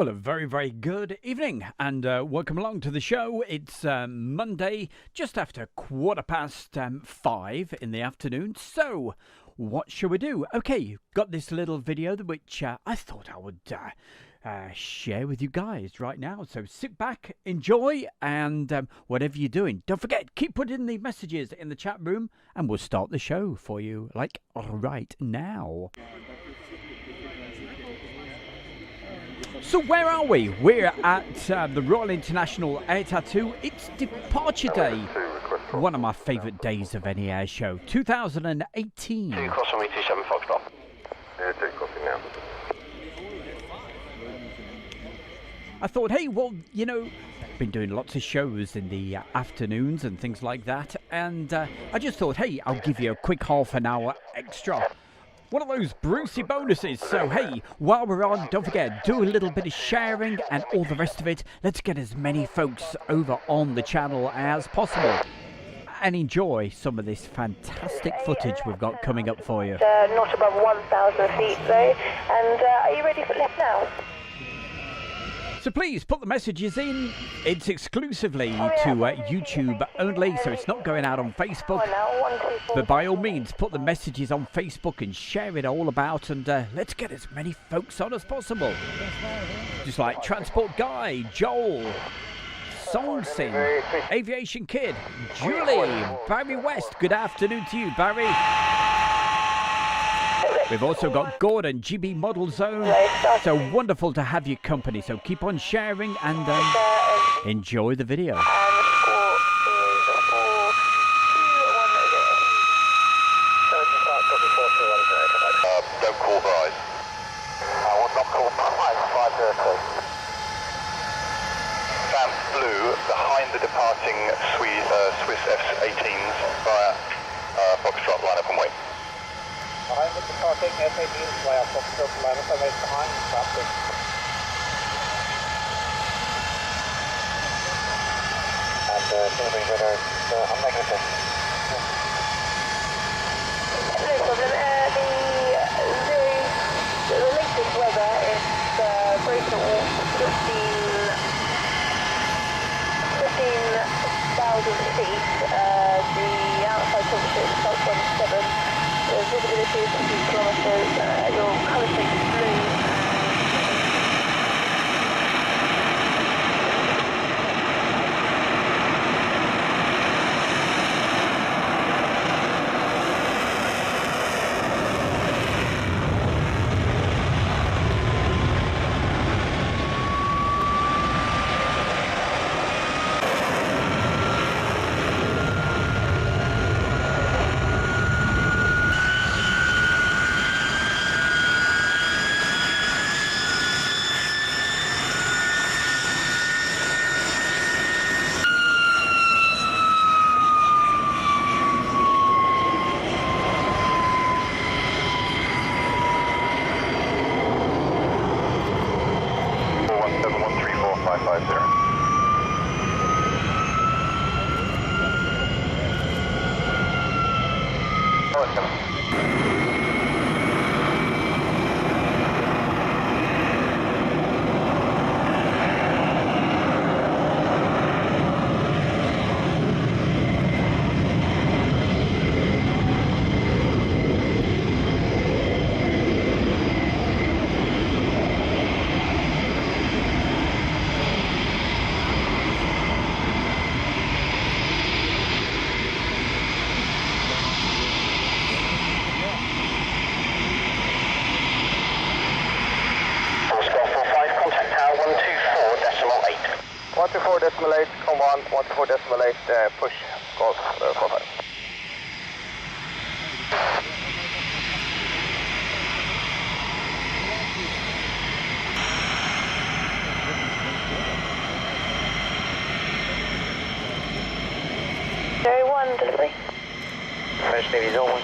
Well, a very, very good evening and welcome along to the show. It's Monday, just after 5:15 in the afternoon. So, what shall we do? Okay, got this little video which I thought I would share with you guys right now. So sit back, enjoy, and whatever you're doing, don't forget, keep putting the messages in the chat room and we'll start the show for you, like right now. So where are we? We're at the Royal International Air Tattoo. It's departure day. One of my favourite days of any air show. 2018. I thought, hey, well, you know, been doing lots of shows in the afternoons and things like that. And I just thought, hey, I'll give you a quick half an hour extra. One of those Brucey bonuses. So, hey, while we're on, don't forget, do a little bit of sharing and all the rest of it. Let's get as many folks over on the channel as possible. And enjoy some of this fantastic footage we've got coming up for you. Not above 1,000 feet, though. And are you ready for lift now? So please put the messages in. It's exclusively to YouTube only, so it's not going out on Facebook. But by all means, put the messages on Facebook and share it all about, and let's get as many folks on as possible. Just like Transport Guy, Joel, Song Sing, Aviation Kid, Julie, Barry West. Good afternoon to you, Barry. We've also got Gordon, GB Model Zone. So wonderful to have your company. So keep on sharing and enjoy the video. Don't call rise. I will not call rise. 5:30. Vamp blue behind the departing Swiss F-18s via Foxtrot line up and wait. Behind the departing F-18s via Foxtrot line up and wait behind traffic. And delivery radar I'm negative. No problem. The latest weather is breaking all 15,000 feet. The outside temperature is about 27. The visibility is 50 kilometers. Your colour change is blue. Push Golf 45. Delivery. French Navy 01.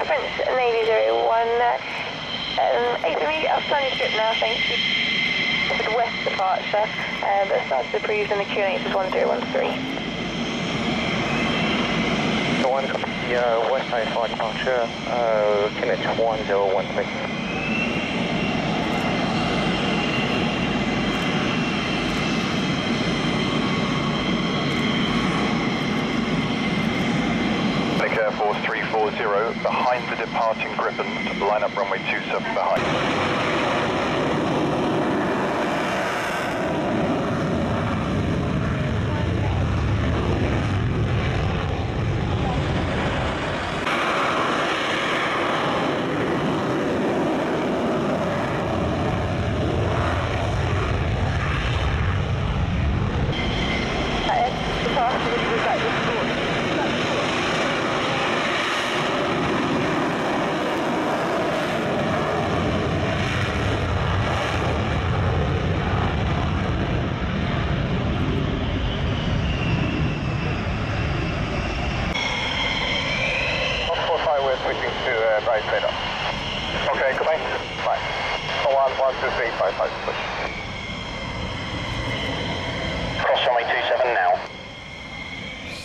French Navy 01. A3, I've signed your script now, thank you. For the west departure, but started approved in the QNH is 1013. The one west side for departure, QNH 1013. behind the departing Griffin. Line up runway 27 behind. Okay, goodbye. Fine. 12355, push. Cross runway 27 now.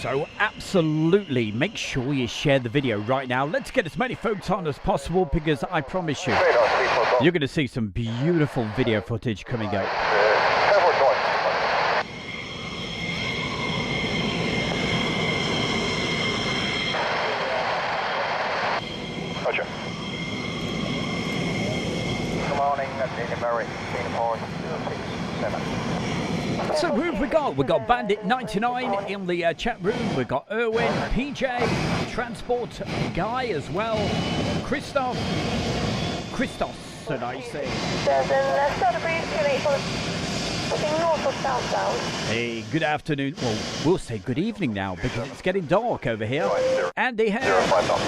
So absolutely make sure you share the video right now. Let's get as many folks on as possible, because I promise you, you're going to see some beautiful video footage coming up. Roger. Good morning, Singapore 067. So who have we got? We've got Bandit 99 in the chat room. We've got Erwin, PJ, Transport Guy as well. Christos, should I say. There's a starter breeze, looking north or southbound. Hey, good afternoon. Well, we'll say good evening now, because it's getting dark over here. Andy here. 05 knots.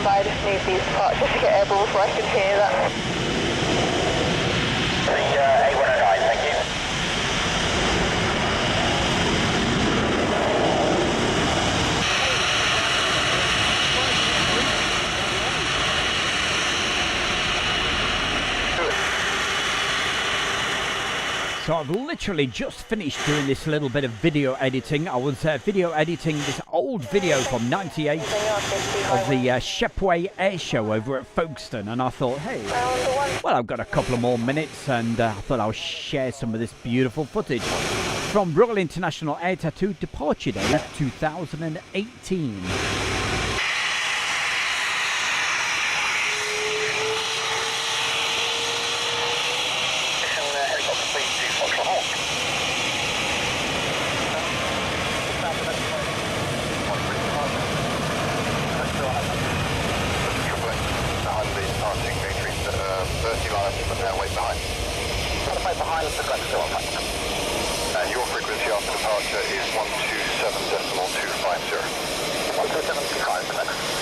I just need these parts just to get airborne so I can hear that. The A109, thank you. So I've literally just finished doing this little bit of video editing. I was video editing this old video from '98 of the Shepway Airshow over at Folkestone, and I thought, hey, well, I've got a couple of more minutes, and I thought I'll share some of this beautiful footage from Royal International Air Tattoo Departure Day 2018. And your frequency after departure is 127.250. 127.250.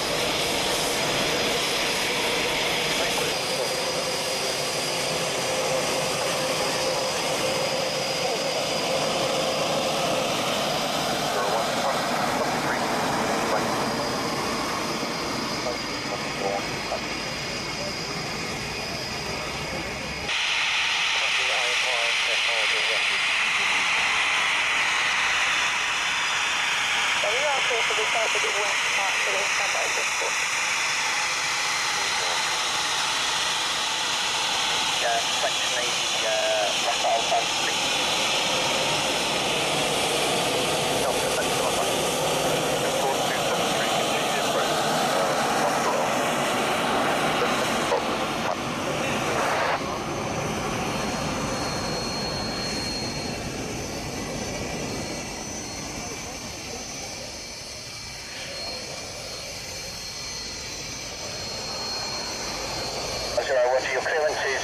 Roger, your clearance is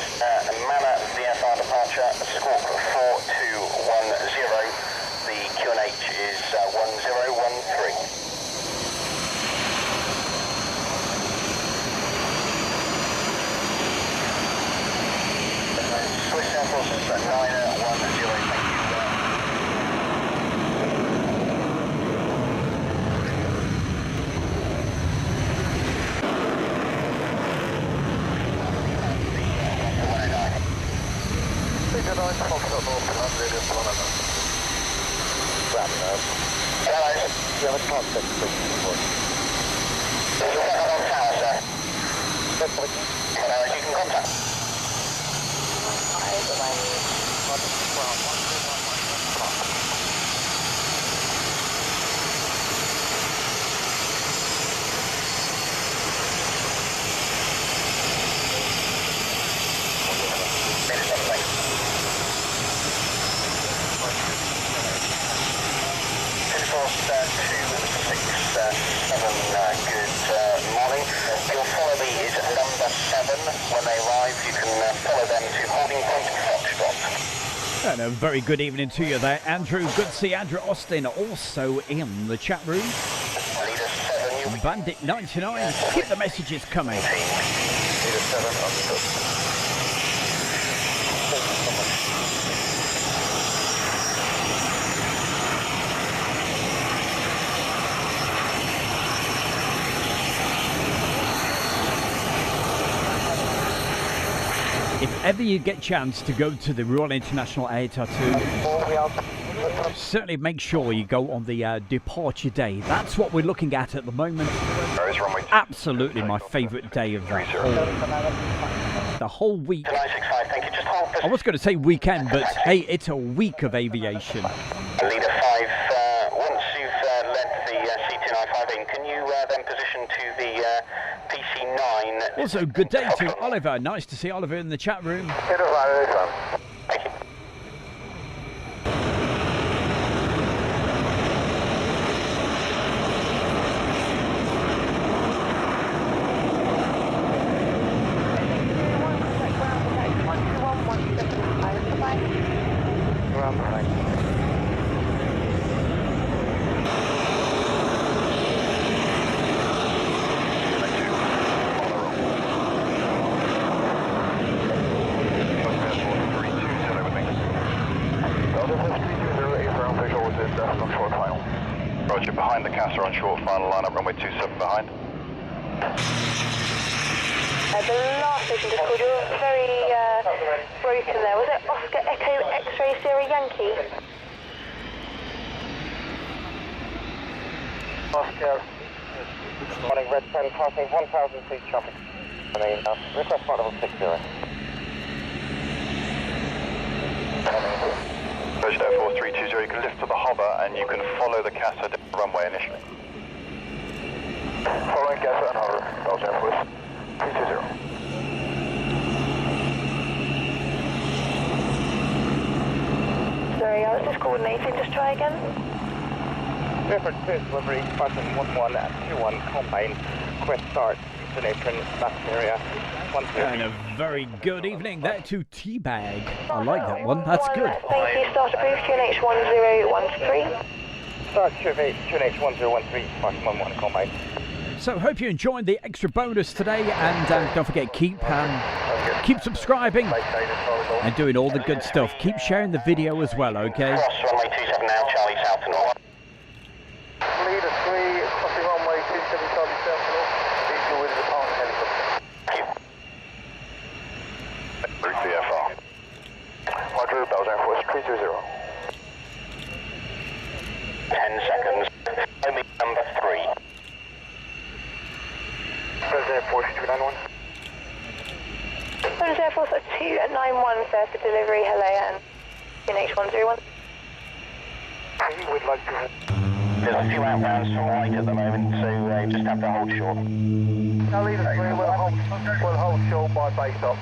Manor VFR departure, Squawk 4210. The QNH is 1013. Swiss Air Force 910, thank you. You have a cockpit, please. You can contact. Good morning. Your follow me is number 7. When they arrive, you can follow them to holding point Foxtrot. And a very good evening to you there, Andrew. Good to see Andrew Austin also in the chat room. Leader 7, Bandit 99, keep the messages coming. Leader 7, understood. If ever you get a chance to go to the Royal International Air Tattoo, certainly make sure you go on the departure day. That's what we're looking at the moment. Absolutely my favourite day of the whole week. I was going to say weekend, but hey, it's a week of aviation. Leader 5, once you've led the C295 in, can you then position to the PC9? Also, good day to Oliver. Nice to see Oliver in the chat room. Thank you. Roger, behind the Castor on short final lineup, runway 27 behind. The last station just called, you're very broken there. Was it Oscar Echo X-Ray Sierra Yankee? Oscar, morning, red 10, passing 1,000 feet traffic. Request flight level 60. Virgin Air Force 320, you can lift to the hover and you can follow the Castor down the runway initially. Following Castor and hover, Belgian Air Force 320. Sorry, I was just coordinating. Just try again. Reference to delivery, Spartan 11 at 21, combine, quest start, Eastern apron, back area, 1 And a very good evening there to Teabag. I like that one, that's good. Thank you, start approved, QNH 1013. Start survey, QNH 1013, Spartan 11, combine. So hope you enjoyed the extra bonus today, and don't forget, keep subscribing and doing all the good stuff. Keep sharing the video as well, okay? Cross runway 27 now, Charlie South to North. Leader 3, crossing runway 27, Charlie South to North. Diesel with the departing helicopter. Thank you. Route VFR. Roger, Belgian Air Force 320. 10 seconds. Only number 3. President Air Force 291. British Air Force 291, sir, for delivery, hello, and QNH 101. He would like to... There's a few outbounds to right at the moment, so just have to hold short. Now, Leader 3, we'll hold short by base up.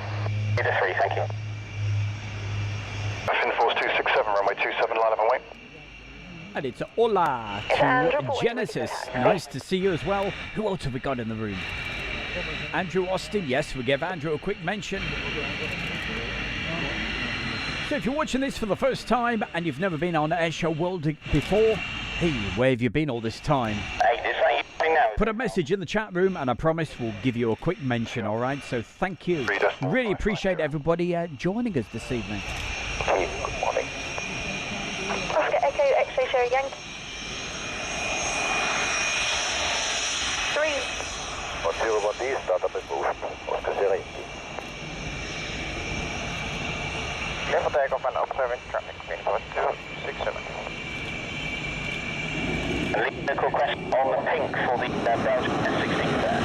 Leader 3, thank you. Fin Force 267, runway 27, line up and wait. And it's hola to Genesis. Nice to see you as well. Who else have we got in the room? Andrew Austin. Yes, we give Andrew a quick mention. So if you're watching this for the first time and you've never been on Airshow World before, hey, where have you been all this time? Hey, is that you now? Put a message in the chat room and I promise we'll give you a quick mention, alright? So thank you. Really appreciate everybody joining us this evening. Good morning. Oscar Echo X-Ray Sierra Yankee. 3. Oscar 01D, start up and move. Oscar Sierra Yankee. Clear for takeoff and observing traffic, wind force 267. Lead local crest on the pink for the Belgian S16 there.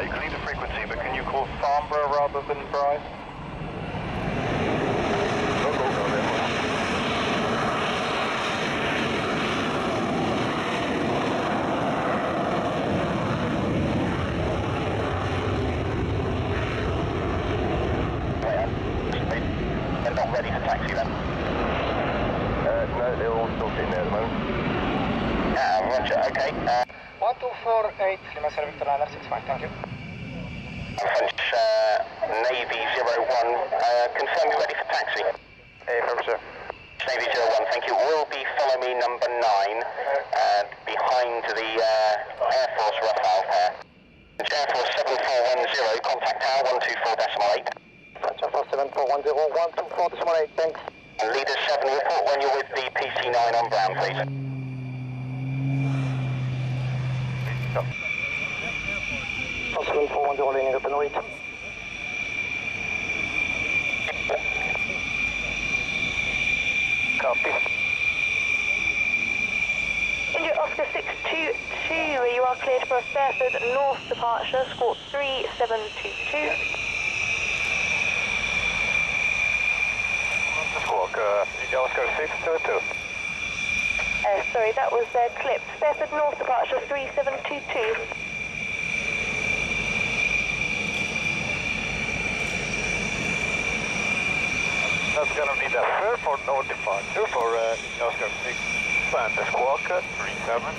You can leave the frequency, but can you call Farnborough rather than Bryce? They're not ready for taxi then? No, they're all still sitting there at the moment. Roger, okay. 1248, Lima Sierra Victor Liner 65, thank you. French Navy 01, confirm you're ready for taxi. Affirmative, sir. Navy 01, thank you. Will be follow me number 9, behind the Air Force Rafale pair. Air Force 7410, contact tower 124.8. Air Force 7410, 124.8, thanks. And leader 7, report when you're with the PC9 on Brown, please. Stop. 7410, leaning up and wait. Copy. India Oscar 622, you are cleared for a Fairford North departure, squawk 3722. Squawk, Oscar 622. Sorry, that was clipped. Fairford North departure 3722. That's gonna be the Fairford North departure for Oscar 6 and the Squawk 37.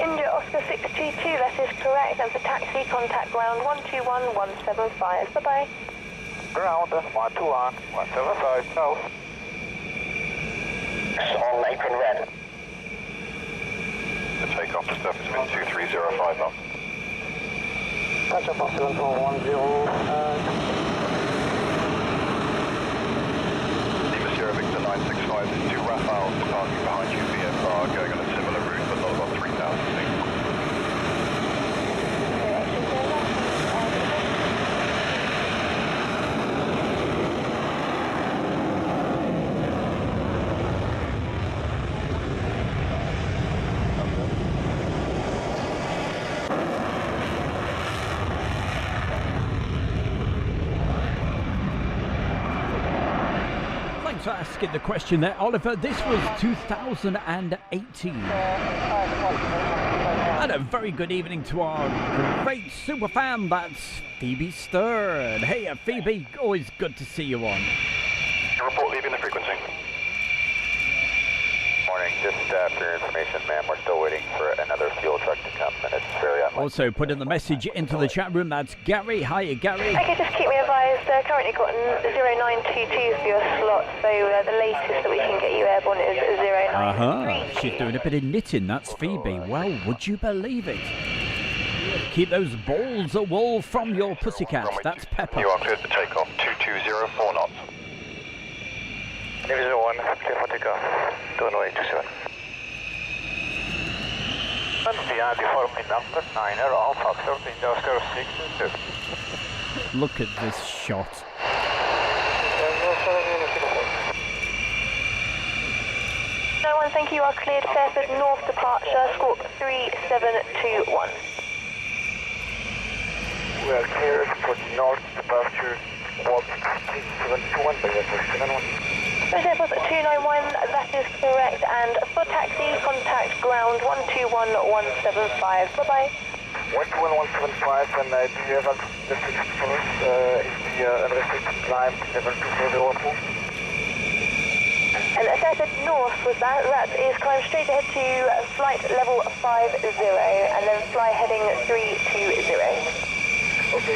India Oscar 622, that is correct, and for taxi, contact ground 121175. Bye-bye. Ground 121.175 south. On apron red. The takeoff to surface wind 2305 knots. Touch up 7410. Lima Sierra Victor 965, there's 2 Rafales departing behind you VFR going on a similar route but not about 3,000 feet. Thanks for asking the question there, Oliver. This was 2018. And a very good evening to our great superfan, that's Phoebe Stern. Hey, Phoebe, always good to see you on. Report leaving the frequency. Morning, just for your information, ma'am, we're still waiting for another fuel truck to come, and it's very unlikely. Also put in the message into the chat room, that's Gary. Hiya, Gary. Okay, just keep me advised. Currently got 0922 for your slot, so the latest that we can get you airborne is 0933. She's doing a bit of knitting, that's Phoebe. Well, would you believe it? Keep those balls of wool from your pussycat. That's Pepper. You are cleared for takeoff 2204 knots. Navy 01, clear for takeoff, 20827. Via deforming number 9er, all Foxtrot, India Oscar 622. Look at this shot. No one, thank you. You are cleared Fairford North departure, squawk 3721. We are cleared for North departure, squawk 3721 by the question and 1. Airport 291, that is correct, and for taxi, contact ground 121175. Bye-bye. 121.175, and do you have a restricted for us? Is the unrestricted climb level 2404? And Fairford North was that. That is climb straight ahead to flight level 50, and then fly heading 320. Okay,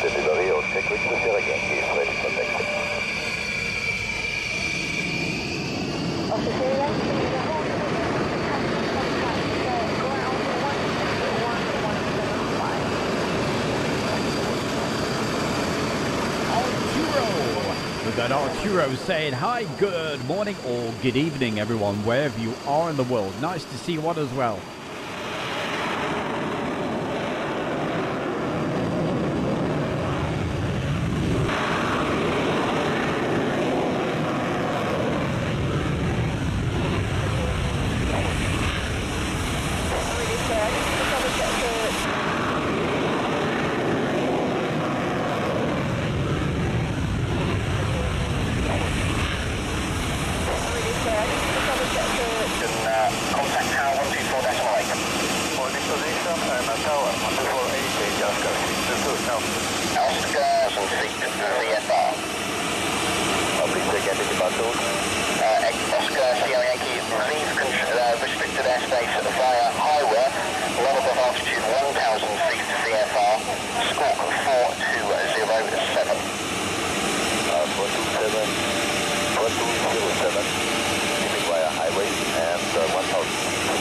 Delivery of check with the Serengeti is ready for taxi. Officer, We've got Arturo saying hi, good morning or good evening, everyone, wherever you are in the world. Nice to see one as well. Restricted airspace via highway, well above altitude 1,000 feet CFR, squawk 4207. 4207, leaving via highway and 1,000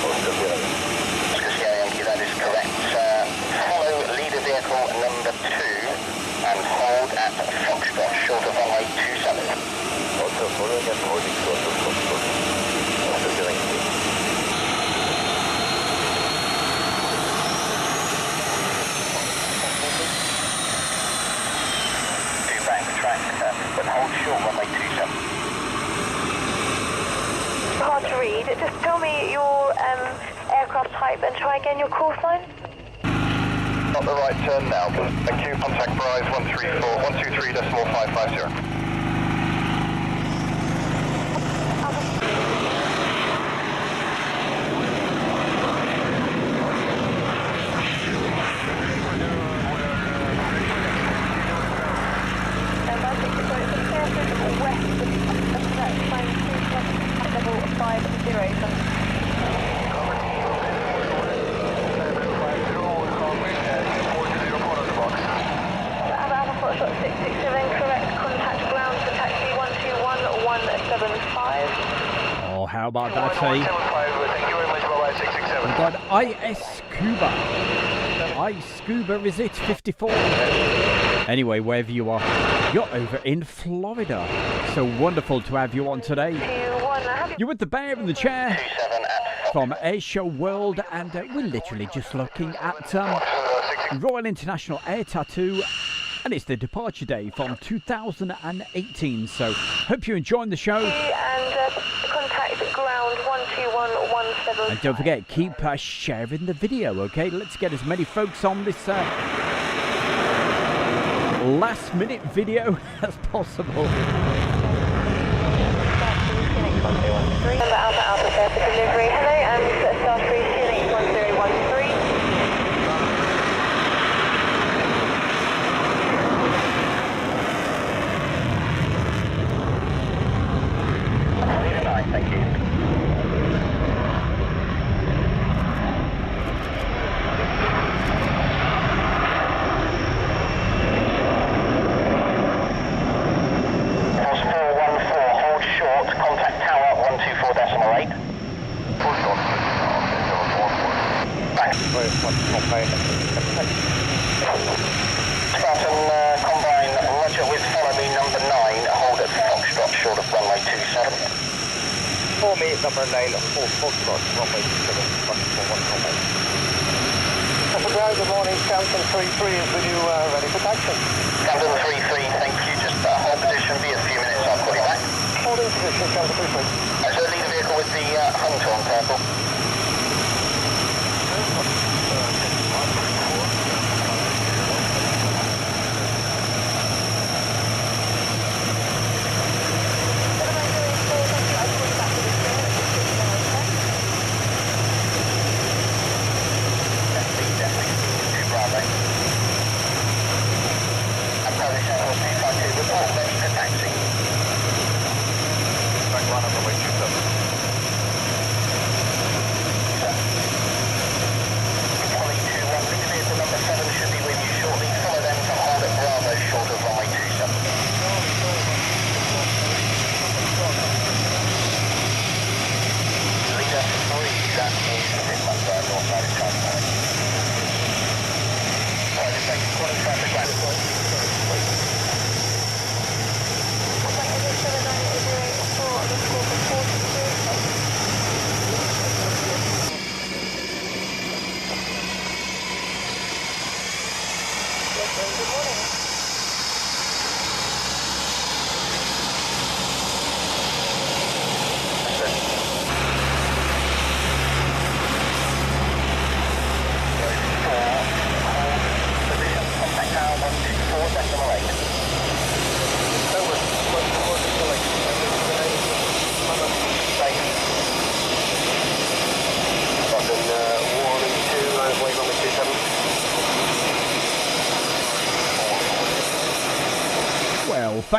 Oscar Sierra Yankee, that is correct. Follow leader vehicle number 2 and hold at Foxtrot, short of runway 27. Also following and holding short of Foxtrot, Oscar Yankee. But hold short runway 27. Hard to read. Just tell me your aircraft type and try again your course line. Got the right turn now. Thank you. Contact Verizon 123.550. Oh, how about that, eh? We've got iScuba, is it? 54. Anyway, wherever you are, you're over in Florida. So wonderful to have you on today. You're with the bear in the chair from Airshow World, and we're literally just looking at Royal International Air Tattoo, and it's the departure day from 2018. So hope you're enjoying the show. And contact ground 12117. And don't forget, keep sharing the video, okay? Let's get as many folks on this last minute video as possible. Number Alpha Alpha there for delivery. Hello, and Star 3 QNH 1013. Thank you. Course 414, hold short, contact tower 124.8. Thanks. Spartan Combine, roger with follow me number 9, hold at Foxtrot, short of runway 27. For me, number 9, full Foxtrot, runway 27, 141 Combine. Good morning, Camden 33 is with you, ready for taxi. Camden 33, thank you. Just hold position, be a few minutes, I'll call you back. Holding position, Camden 33. Is there a leader vehicle with the Hunter on purple?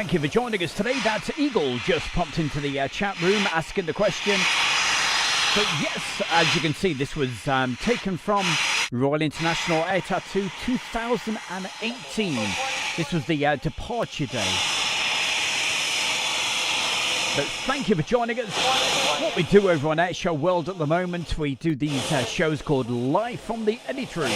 thank you for joining us today. That's Eagle just popped into the chat room asking the question. So yes, as you can see, this was taken from Royal International Air Tattoo 2018. This was the departure day. But thank you for joining us. What we do over on Airshow World at the moment, we do these shows called Live from the Edit Room.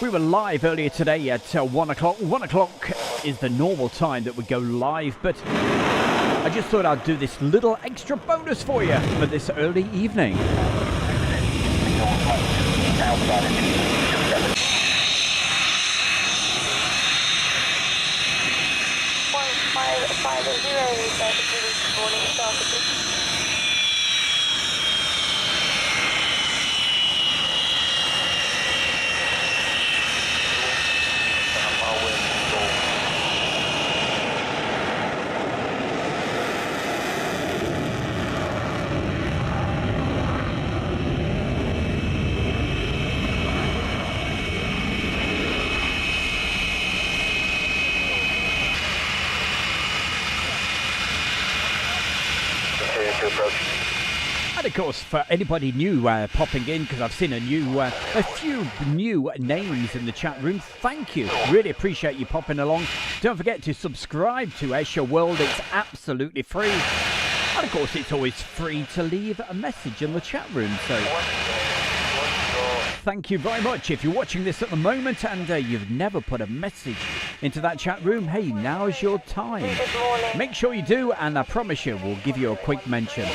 We were live earlier today at 1 o'clock. 1 o'clock is the normal time that we go live, but I just thought I'd do this little extra bonus for you for this early evening. 1550 morning started. And of course, for anybody new popping in, because I've seen a few new names in the chat room, thank you. Really appreciate you popping along. Don't forget to subscribe to Airshow World. It's absolutely free. And of course, it's always free to leave a message in the chat room. So thank you very much. If you're watching this at the moment and you've never put a message into that chat room, hey, now's your time. Make sure you do, and I promise you, we'll give you a quick mention.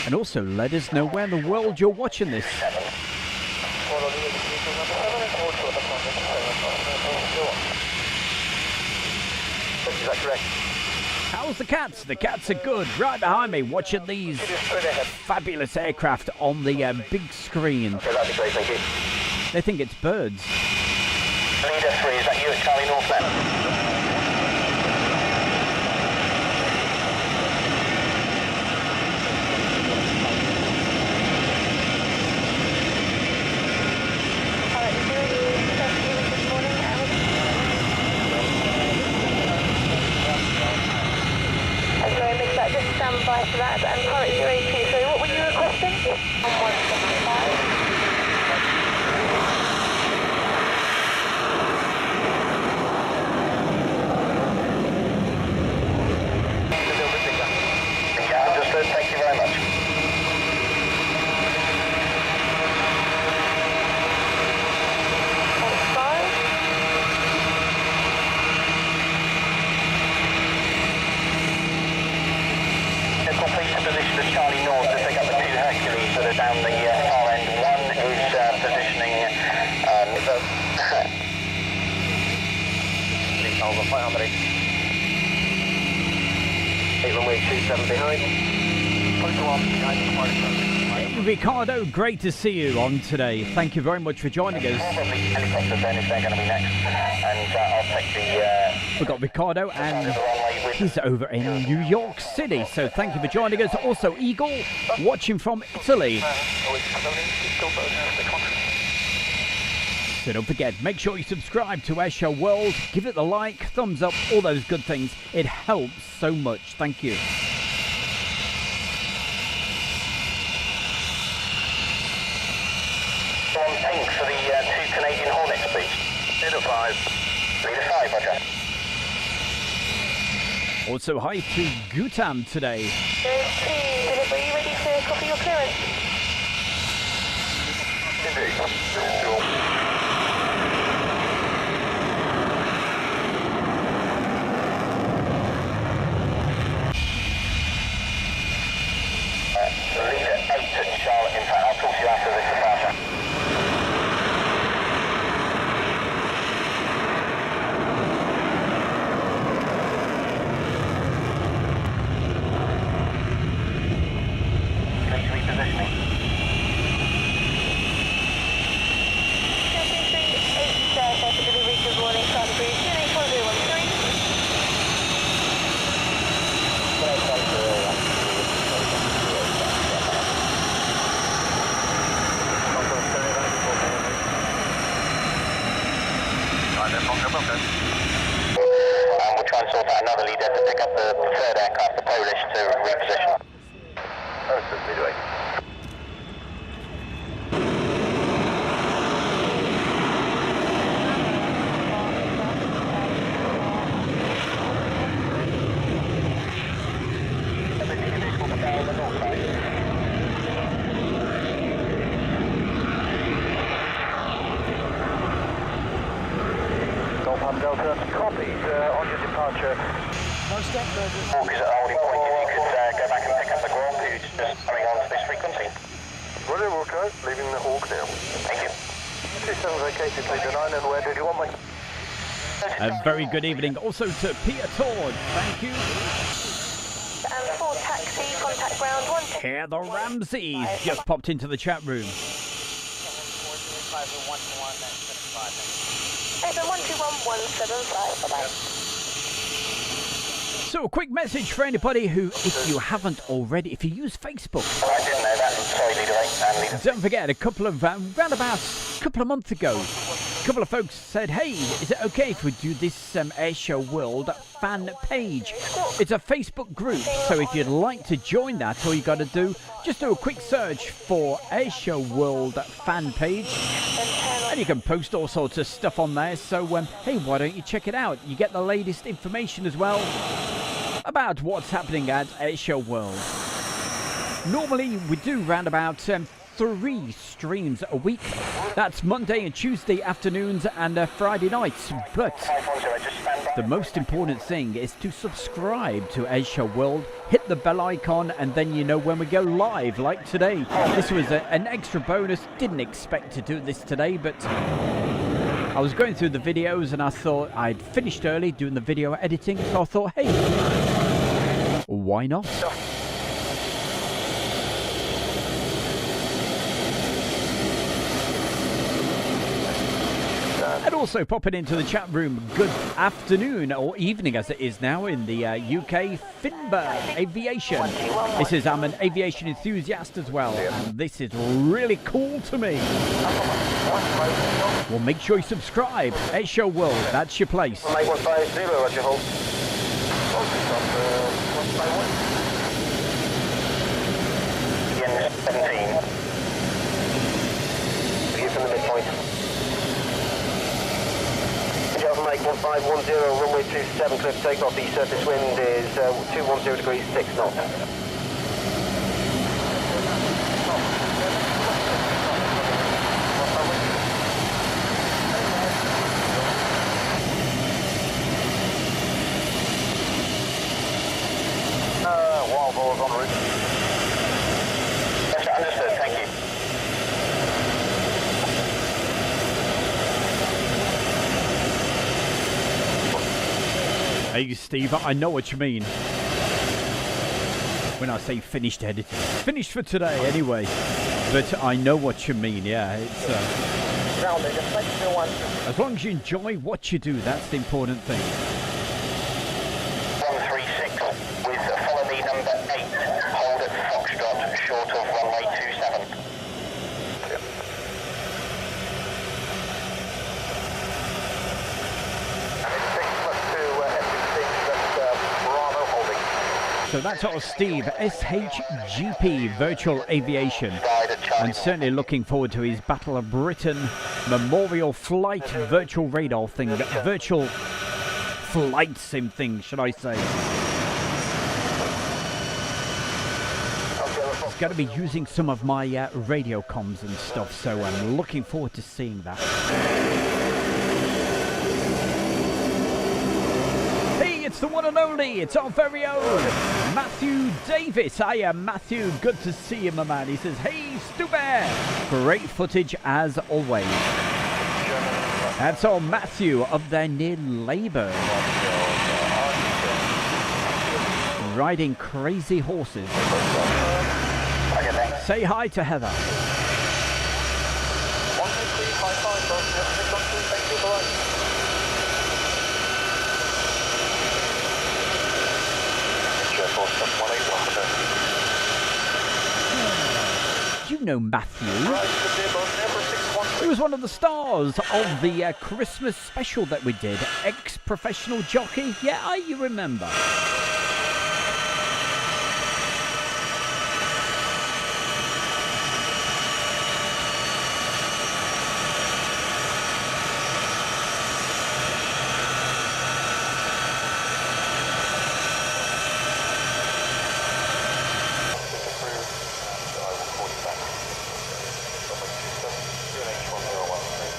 And also, let us know where in the world you're watching this. Is that correct? How's the cats? The cats are good. Right behind me, watching these fabulous aircraft on the big screen. Okay, that'd be great, thank you. They think it's birds. Leader 3, is that you at Charlie North left? Just stand by for that, and Pirate 02, so what were you requesting? 1175. Yeah, understood, thank you very much. Please position as Charlie North to pick up the two Hercules that are down the far end. One is positioning Over 500. 8 runway 27 behind. Push one behind. Ricardo, great to see you on today. Thank you very much for joining us. probably helicopters then if they're going to be next. And I'll take the... We've got Ricardo, and he's over in New York City. So thank you for joining us. Also, Eagle, watching from Italy. So don't forget, make sure you subscribe to Airshow World. Give it the like, thumbs up, all those good things. It helps so much. Thank you. One pink for the two Canadian Hornets, please. Leader 5. Leader 5, roger. Also, hi to Gutam today. Delivery, you ready to copy your clearance? Indeed. Leader 8 at Charlotte. In fact, I'll talk to you after this departure. Please repositioning. 238 for delivery this morning, start breeze, 28413. Right, then, okay. the leader to pick up the third aircraft, the Polish, to reposition. Understood, Midway. Delta, copied on your departure. Hawk is at the holding point. If you could go back and pick up the Grump, who's just coming onto this frequency. Roger, Wilco, leaving the Hawk now. Thank you. 27 vacated, leader 9, and where did you want me? A very good evening also to Peter Todd. Thank you. And 4 taxi, contact ground 1. Heather Ramsey just popped into the chat room. Over 121175, bye-bye. So a quick message for anybody who, if you haven't already, if you use Facebook, I didn't know that. Sorry, leader 8 and leader. don't forget a couple of roundabouts, a couple of months ago, a couple of folks said, hey, is it okay if we do this Airshow World fan page? It's a Facebook group, so if you'd like to join that, all you got to do, just do a quick search for Airshow World fan page, and you can post all sorts of stuff on there. So, hey, why don't you check it out? You get the latest information as well about what's happening at Airshow World. Normally, we do round about 3 streams a week. That's Monday and Tuesday afternoons and Friday nights. But 510, just stand by. the most important thing is to subscribe to Airshow World, hit the bell icon, and then you know when we go live, like today. This was an extra bonus. Didn't expect to do this today, but I was going through the videos and I thought I'd finished early doing the video editing, so I thought, hey, why not? And also popping into the chat room, good afternoon, or evening as it is now in the UK, Finberg Aviation. This is, I'm an aviation enthusiast as well, and this is really cool to me. Well, make sure you subscribe. Airshow World, that's your place. 8150, roger, hold. Yen 17. View from the midpoint. Make 1510, runway 27, cliff takeoff, the surface wind is 210 degrees, 6 knots. Wild balls en route. Yes, sir, understood. Thank you. Hey, Steve, I know what you mean when I say finished editing. Finished for today, anyway. But I know what you mean, yeah. It's as long as you enjoy what you do, that's the important thing. 136 with follow me number 8. Hold at Foxtrot, short of runway 27. So that's our Steve, SHGP Virtual Aviation. And certainly looking forward to his Battle of Britain Memorial Flight Virtual Radar thing. Virtual Flight Sim thing, should I say. He's going to be using some of my radio comms and stuff, so I'm looking forward to seeing that. It's the one and only, it's our very own Matthew Davis. Hiya, Matthew, good to see you, my man. He says, hey, Stu Bear. Great footage as always. That's our Matthew up there near Labour. Riding crazy horses. Say hi to Heather. You know Matthew. He was one of the stars of the Christmas special that we did. Ex-professional jockey. Yeah, you remember.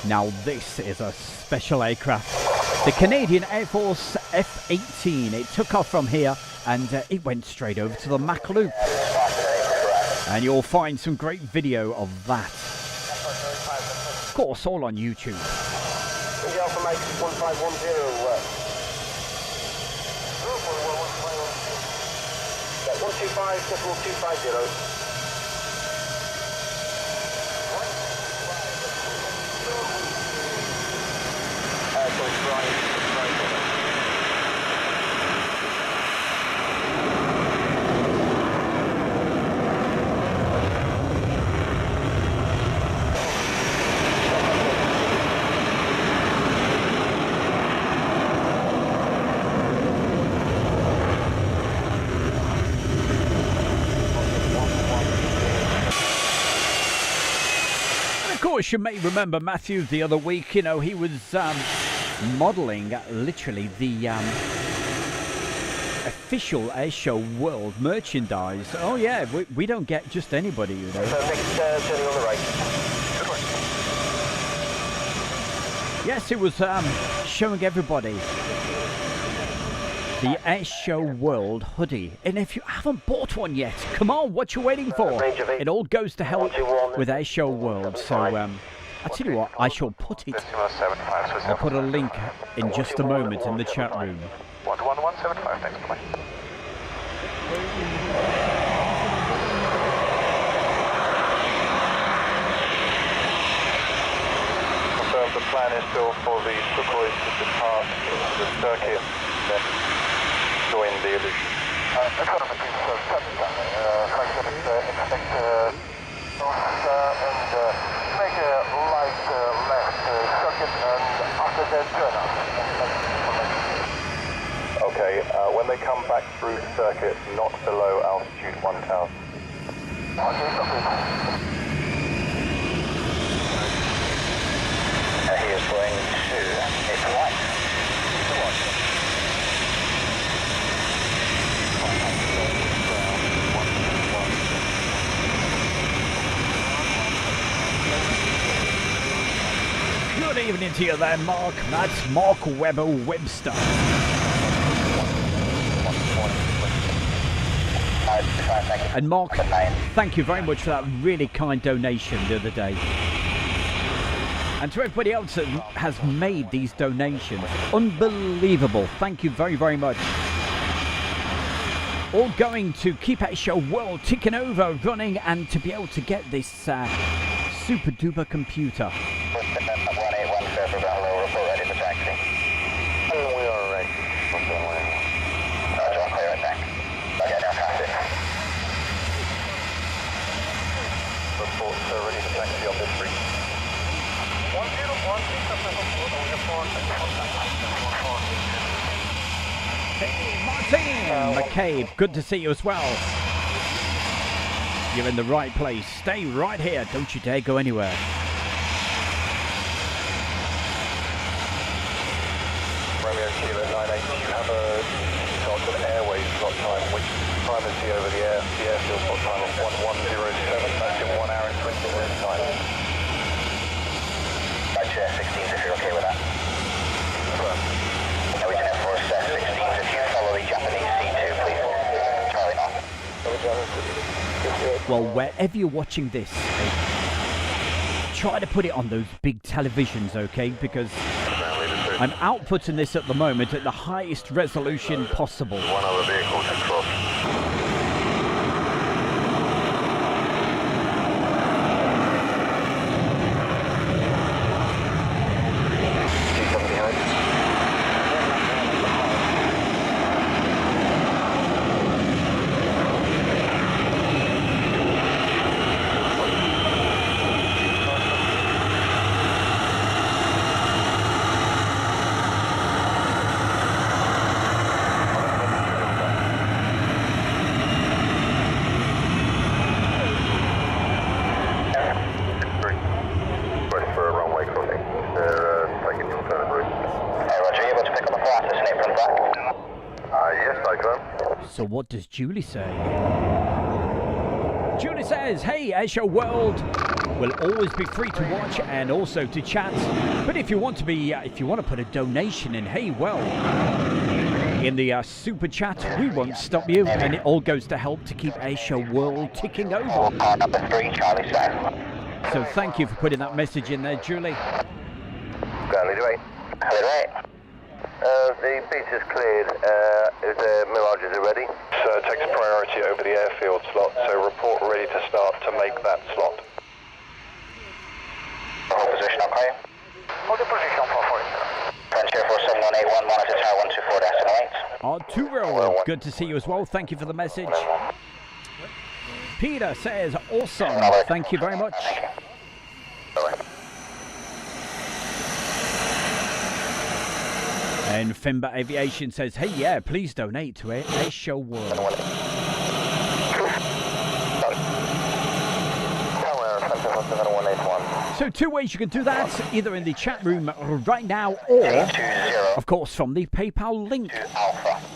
Now this is a special aircraft, the Canadian Air Force F-18. It took off from here and it went straight over to the Mach Loop. And you'll find some great video of that. Of course, all on YouTube. India Alpha Mike 1510. 125.250. Of course, you may remember Matthew the other week. You know, he was modelling literally the official Airshow World merchandise. Oh yeah, we don't get just anybody, you know. Next turning on the right. Yes, it was showing everybody the Airshow World hoodie. And if you haven't bought one yet, come on, what you waiting for? It all goes to help with Airshow World. So I'll tell you what, I shall put it. I'll put a link in just a moment in the chat room. 11175, thanks, bye. Confirm the plan is still for the Sukhoi to depart the circuit, then join the illusion. Economy, please, expect north and make a light left circuit and after that turn up. Okay, when they come back through the circuit, not below altitude 1000. Okay, He is going to hit right. Good evening to you there, Mark. That's Mark Webber Webster. And Mark, thank you very much for that really kind donation the other day. And to everybody else that has made these donations, unbelievable. Thank you very, very much. All going to keep Airshow World ticking over, running, and to be able to get this super duper computer. 181 Surfer Bravo, report ready for taxi. We are ready. John, clear it back. Okay, now traffic. Report ready for taxi on this route. 101, Martin McCabe, good to see you as well. You're in the right place. Stay right here. Don't you dare go anywhere. Romeo Kilo 98, you have a start of airways slot time, which primacy over the airfield slot time of 1107. That's in 1 hour and 20 minutes time. Right, 16s if you're okay with that. Norwegian Air Force 16s if you follow the Japanese C2, please. Charlie Mark. Well, wherever you're watching this, try to put it on those big televisions, okay? Because I'm outputting this at the moment at the highest resolution possible. One other vehicle to cross. So what does Julie say? Julie says, hey, Airshow World will always be free to watch and also to chat. But if you want to put a donation in, hey, well, in the super chat, we won't stop you, and it all goes to help to keep Airshow World ticking over. Number 3, Charlie South. So thank you for putting that message in there, Julie. Lead away. Lead away. The beach is cleared. Is the Mirages are ready? So it takes priority over the airfield slot, so report ready to start to make that slot. Hold position, okay? Hold the position for 40. French Air Force 7181, monitor tower 124.8. Arturo, good to see you as well. Thank you for the message. Peter says, awesome. Thank you very much. And Fimba Aviation says, hey, yeah, please donate to Airshow World. So 2 ways you can do that, either in the chat room right now or, of course, from the PayPal link,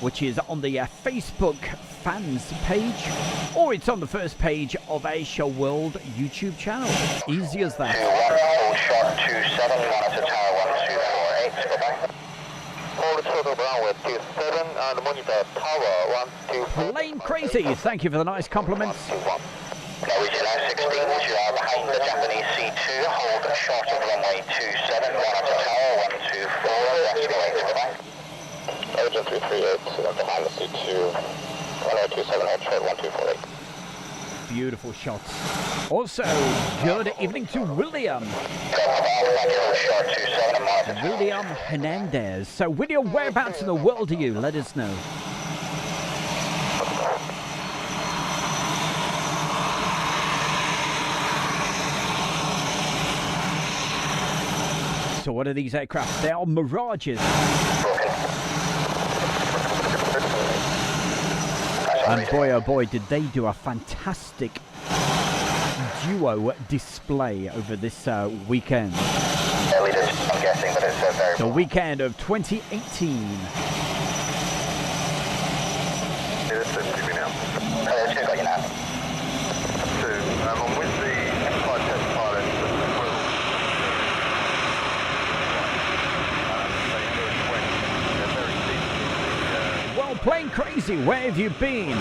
which is on the Facebook fans page, or it's on the first page of Airshow World YouTube channel. Easy as that. 21, short 27, monitor tower 1248, goodbye. Hold total runway 27 and monitor tower 124. Plane crazy. Thank you for the nice compliments. Norwegian 16, you are behind the Japanese C2, hold short of runway 27, monitor tower 124, decimal 8, goodbye. Norwegian 338, behind the C2, runway 27, hold short 1248. Beautiful shots. Also, good evening to William. William Hernandez. So, William, whereabouts in the world are you? Let us know. So, what are these aircraft? They are Mirages. And boy, oh boy, did they do a fantastic duo display over this weekend. I'm guessing, but it's very... The weekend of 2018. Got you now. I'm with the flight test pilot. Well, Plane Crazy, where have you been?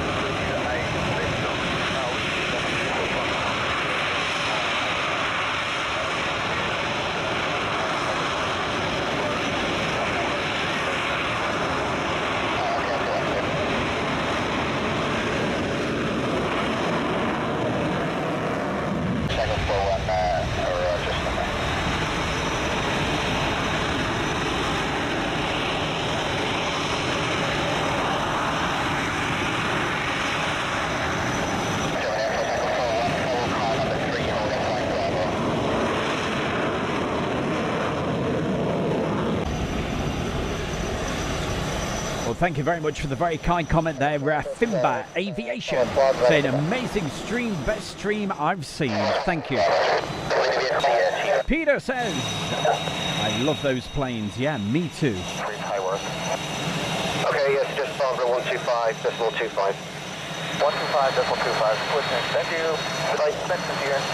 Thank you very much for the very kind comment there, Fimba Aviation. Saying amazing stream, best stream I've seen. Thank you. Peter says, I love those planes. Yeah, me too. Okay, yes, just Barbara 125.25. 125.25. Thank you. Good night. Expect to see you in 2.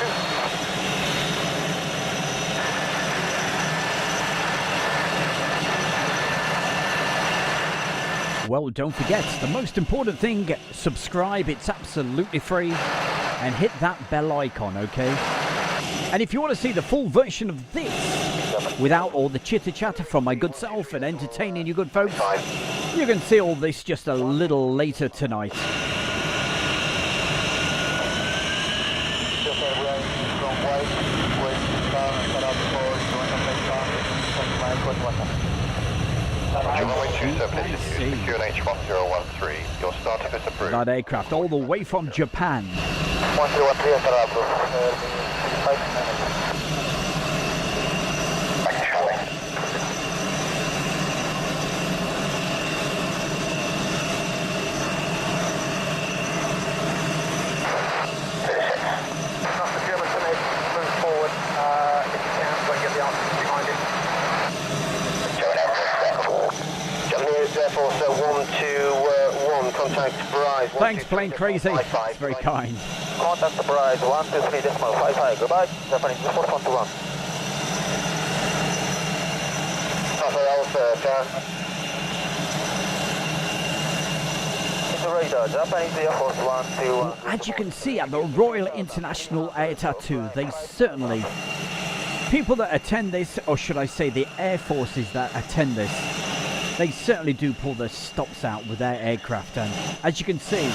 Well, don't forget, the most important thing, subscribe, it's absolutely free, and hit that bell icon, okay? And if you want to see the full version of this, without all the chitter-chatter from my good self and entertaining you good folks, you can see all this just a little later tonight. QNH1013, your startup is approved. That aircraft all the way from Japan. 121, Contact Bryce. Thanks, Plane Crazy. It's very kind. Contact Bryce 123.55. Goodbye. Japanese 421. Papa Alpha, turn. Radar, Japanese Air Force 121. As you can see at the Royal International Air Tattoo, they certainly, people that attend this, or should I say the Air Forces that attend this, they certainly do pull their stops out with their aircraft. And as you can see,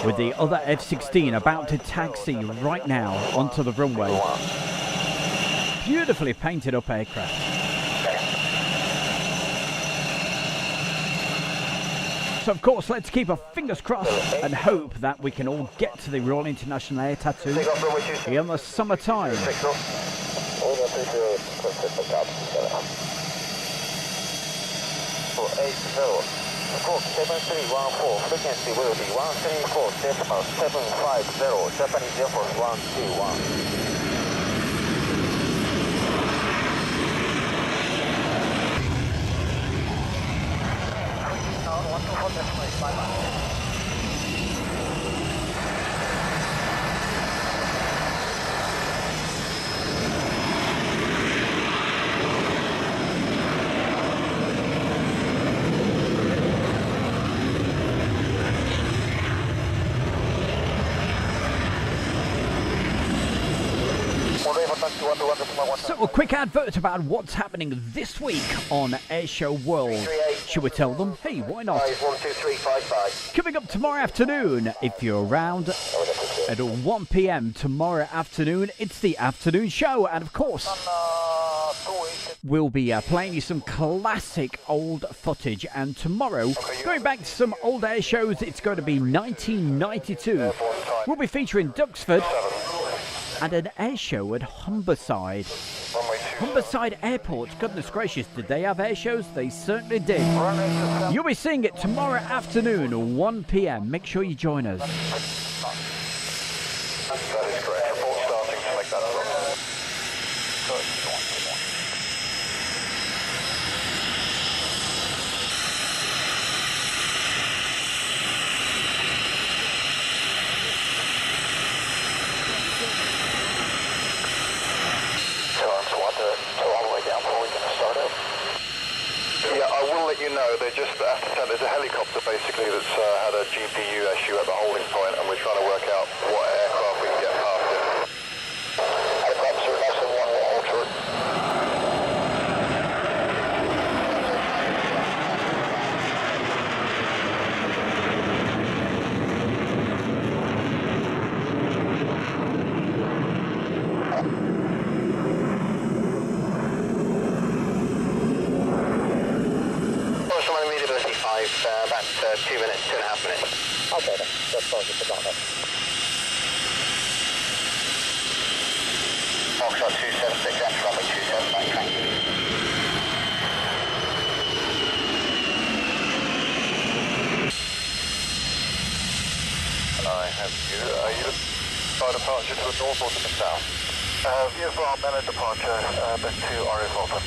with the other F-16 about to taxi right now onto the runway, beautifully painted up aircraft. So of course, let's keep our fingers crossed and hope that we can all get to the Royal International Air Tattoo in the summertime. Frequency will be 134.750, Japanese Air Force 121. So a quick advert about what's happening this week on Airshow World. Should we tell them? Hey, why not? 12355. Coming up tomorrow afternoon, if you're around at 1 p.m. tomorrow afternoon, it's the afternoon show. And of course, we'll be playing you some classic old footage. And tomorrow, going back to some old air shows, it's going to be 1992. We'll be featuring Duxford and an air show at Humberside. Humberside Airport. Goodness gracious, did they have air shows? They certainly did. You'll be seeing it tomorrow afternoon, 1 p.m. Make sure you join us. That is correct. Report starting to make that up. You know, they just have to tell, there's a helicopter basically that's had a GPU issue at the holding point, and we're trying to work out what aircraft we can get past it. Helicopter less than 1 will alter it. About 2 minutes, 2.5 minutes. Okay, then. That's fine, just about that. Foxtrot 276, that's runway 27, back track. I have you. Are you by departure to the north or to the south? VFR Bennett departure, back to RF Alpha.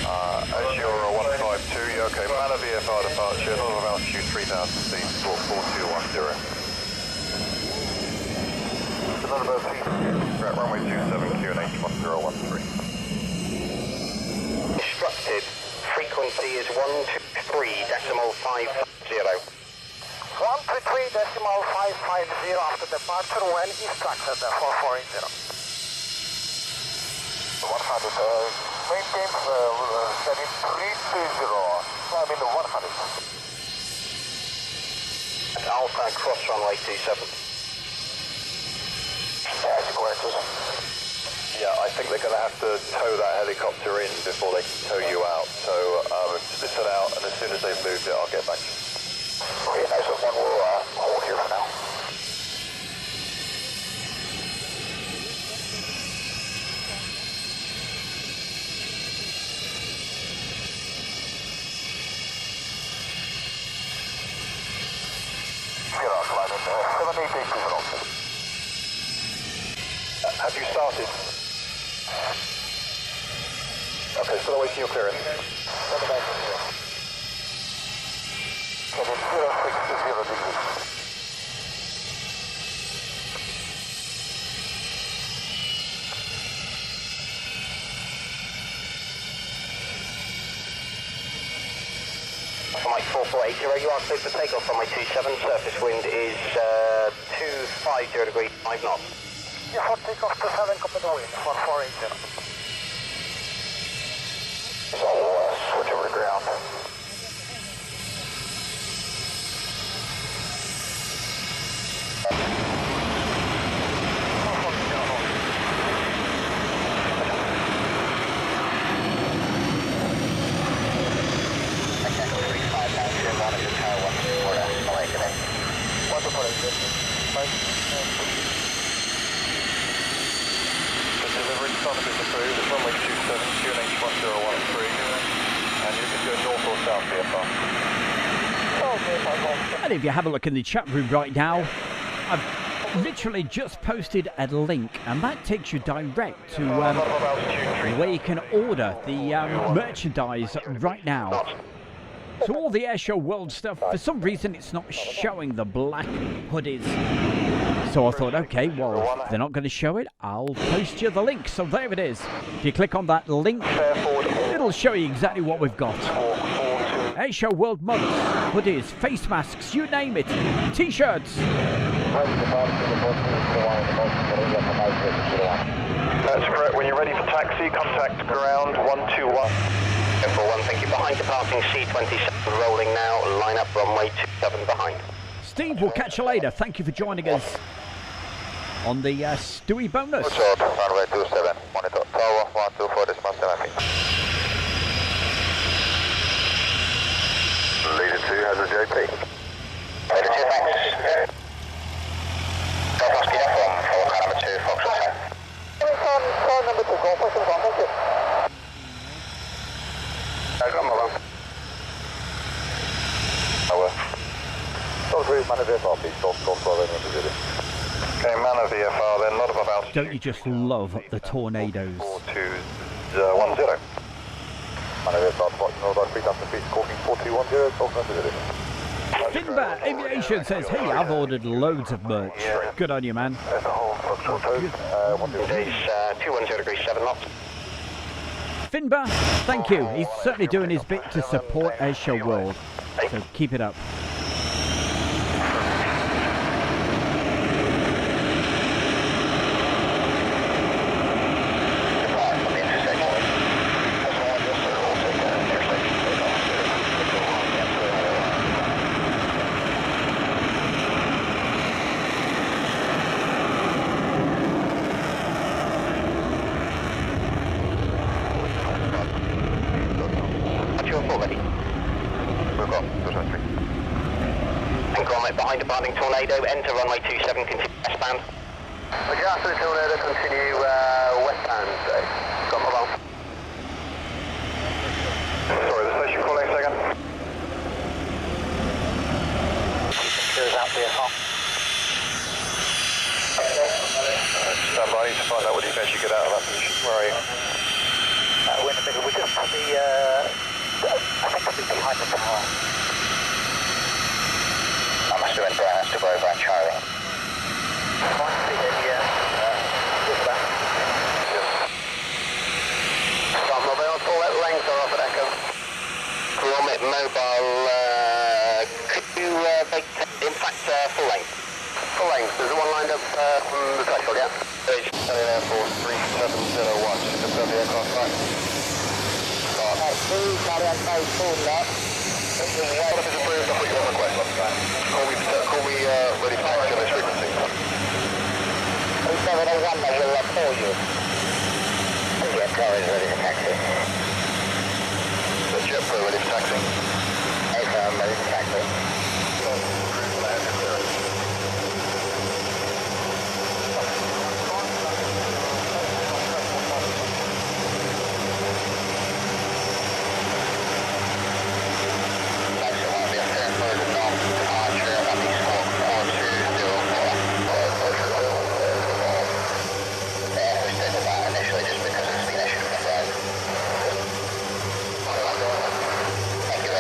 Azure 152, yeah, okay. Manor VFR departure, northern altitude 3000 feet, 4210. Another boat, right, runway 27, QNH 1013. Instructed, frequency is 123.550. 123.550 after departure when instructed, 440. 100, maintain setting 320, climbing 100. Alpha, cross runway 27. That's correct. Yeah, I think they're going to have to tow that helicopter in before they can tow you out. So listen out, and as soon as they've moved it, I'll get back to you. Okay, nice one. We'll hold here for now. Have you started? Okay, still awaiting your clearance. Mike 4480, you are clear for takeoff from my 27, surface wind is 250 degrees, 5 knots. Yeah, for takeoff to 7, copy the wind, 4480. So switch over to ground. The delivery traffic is approved. It's runway 27, QNH1013, and you can go north or south VFR. And if you have a look in the chat room right now, I've literally just posted a link, and that takes you direct to where you can order the merchandise right now. So all the Airshow World stuff, for some reason it's not showing the black hoodies. So I thought, okay, well, if they're not going to show it, I'll post you the link. So there it is. If you click on that link, it'll show you exactly what we've got. Airshow World mugs, hoodies, face masks, you name it, t-shirts. That's correct. When you're ready for taxi, contact ground 121. For one, thank you. Behind departing C27, rolling now, line up runway 27 behind. Steve, we'll catch you later. Thank you for joining us on the Stewie bonus. Runway 27, monitor tower 124.7 feet. Leader 2 has a JP. Leader 2, thanks. Southwest Kilo for car number 2, Foxtrot. Car number 2, go for some thank you. Okay, man of VFR, then lot of about. Don't you just love the tornadoes? 4210. Man of VFR, about 3,000 feet, calling 4210, Finbar Aviation says, hey, I've ordered loads of merch. Good on you, man. It is 210 degrees 7 knots. Finbar, thank you. He's certainly doing his bit to support Airshow World. So keep it up. Behind departing tornado, enter runway 27, continue westbound. Okay, after the tornado, continue westbound. Got my mouth. Sorry, the station calling a second. Clears out VFR. Stand by, I need to find out what you best you get out of that position. Where are you? We're in the middle, we're just probably, effectively behind the tower. I must have went down to go over on Charlie. Start mobile, full at length or off at Echo. Gromit mobile, could you make, in fact, full length? Full length, there's one lined up from the threshold, yeah? Station Air Force 3701, just confirm the aircraft right. Start. Charlie, I'm very full now. What if it's approved? I'll put you on request. Call me ready for action on this frequency. 3701, I will call you. The jet car is ready for taxi. The jet pro ready for taxi. Airshow, I'm ready for taxi. Thank you.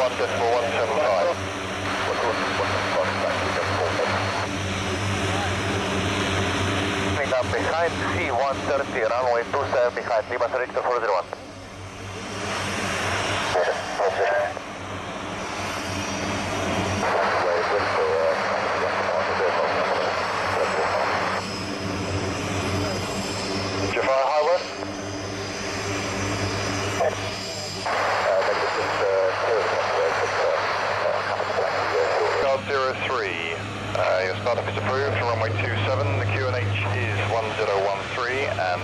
Coming up behind C-130, runway 27 behind, Lima Victor 401. Jafar Highway. Guard 03, your startup is approved for runway 27, the QNH is 1013, and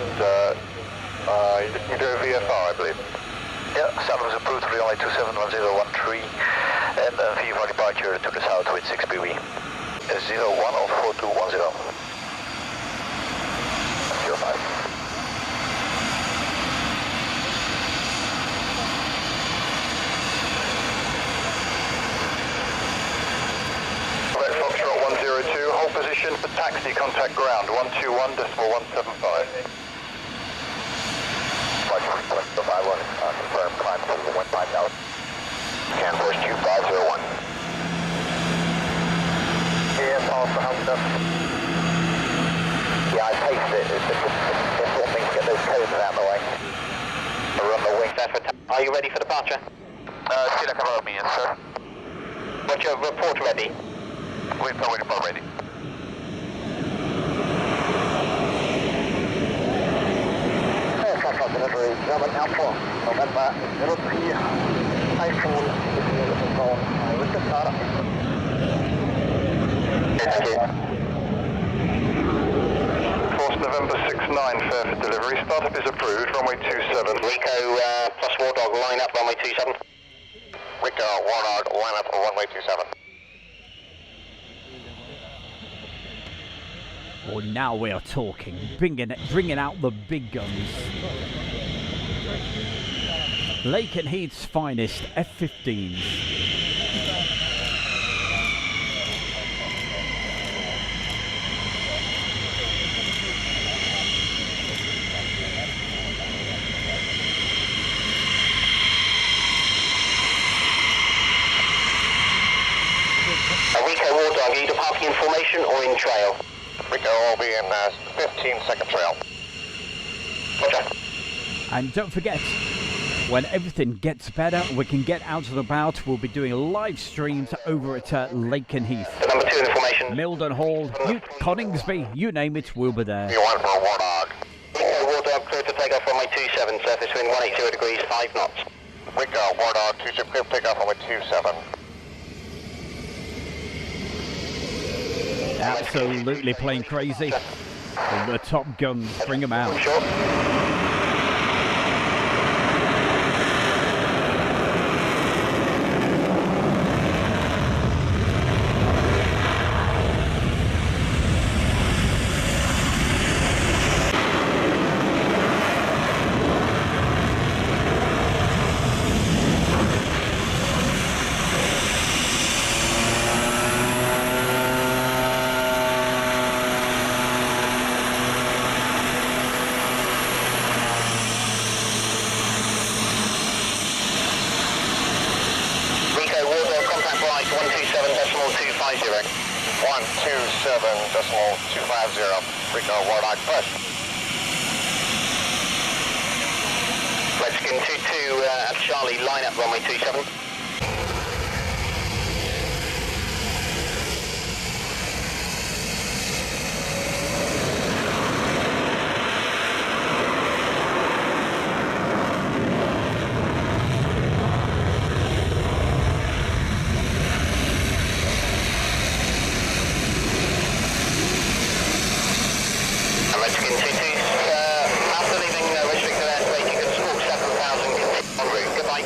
you do a VFR, I believe. Yeah, startup is approved for runway 27, 1013, and VFR departure to the south with 6BW. 01 of 4210. 05. Foxtrot 102, hold position for taxi, contact ground, 121.175. Confirm climb to 15000. Scan force 2501. Yeah, also helped up. Yeah, I paced it. It's just important thing to get those codes out of the way. We're on the wing. Are you ready for departure? Still a couple of minutes, sir. What's your report ready? Wait for report ready. Aircraft delivery, German Alpha, November 03, Typhoon, zone, with the startup. Thank you. Force November 69, fair for delivery, startup is approved, runway 27. Rico plus War Dog, line up runway 27. Rico, Warnard, line up for runway 27. Well, now we are talking, bringing out the big guns. Lake and Heath's finest F-15s. Rico War Dog, are you departing in formation or in trail? Rico will be in 15-second trail. Roger. And don't forget, when everything gets better, we can get out and about. We'll be doing live streams over at Lake and Heath. Number 2 in formation. Milden Hall, Coningsby, you name it, we'll be there. You want for a Warthog. Rico War Dog, clear to take off runway 27, surface wind 180 degrees, 5 knots. Rico, Warthog, 2-ship clear takeoff on 27. Absolutely playing crazy. All the top guns, bring them out. Sure. Rico War Dog, contact right 127.250. 127.250. Rico, Warthog, push. Redskin 22 at Charlie, line up runway 27. And Redskin 22, after leaving restricted airspace, you can squawk 7,000, continue en route. Goodbye.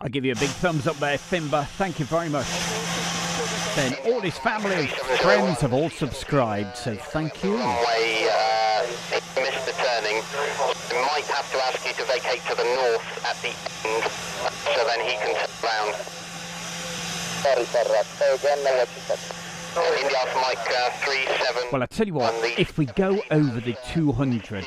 I give you a big thumbs up there, Fimba. Thank you very much. Then all his family and friends have all subscribed, so thank you. Way, he missed the turning. We might have to ask you to vacate to the north at the end, so then he can turn round. Sorry, sir. Say again what you said. India Alpha Mike 37. Well, I tell you what, if we go over the 200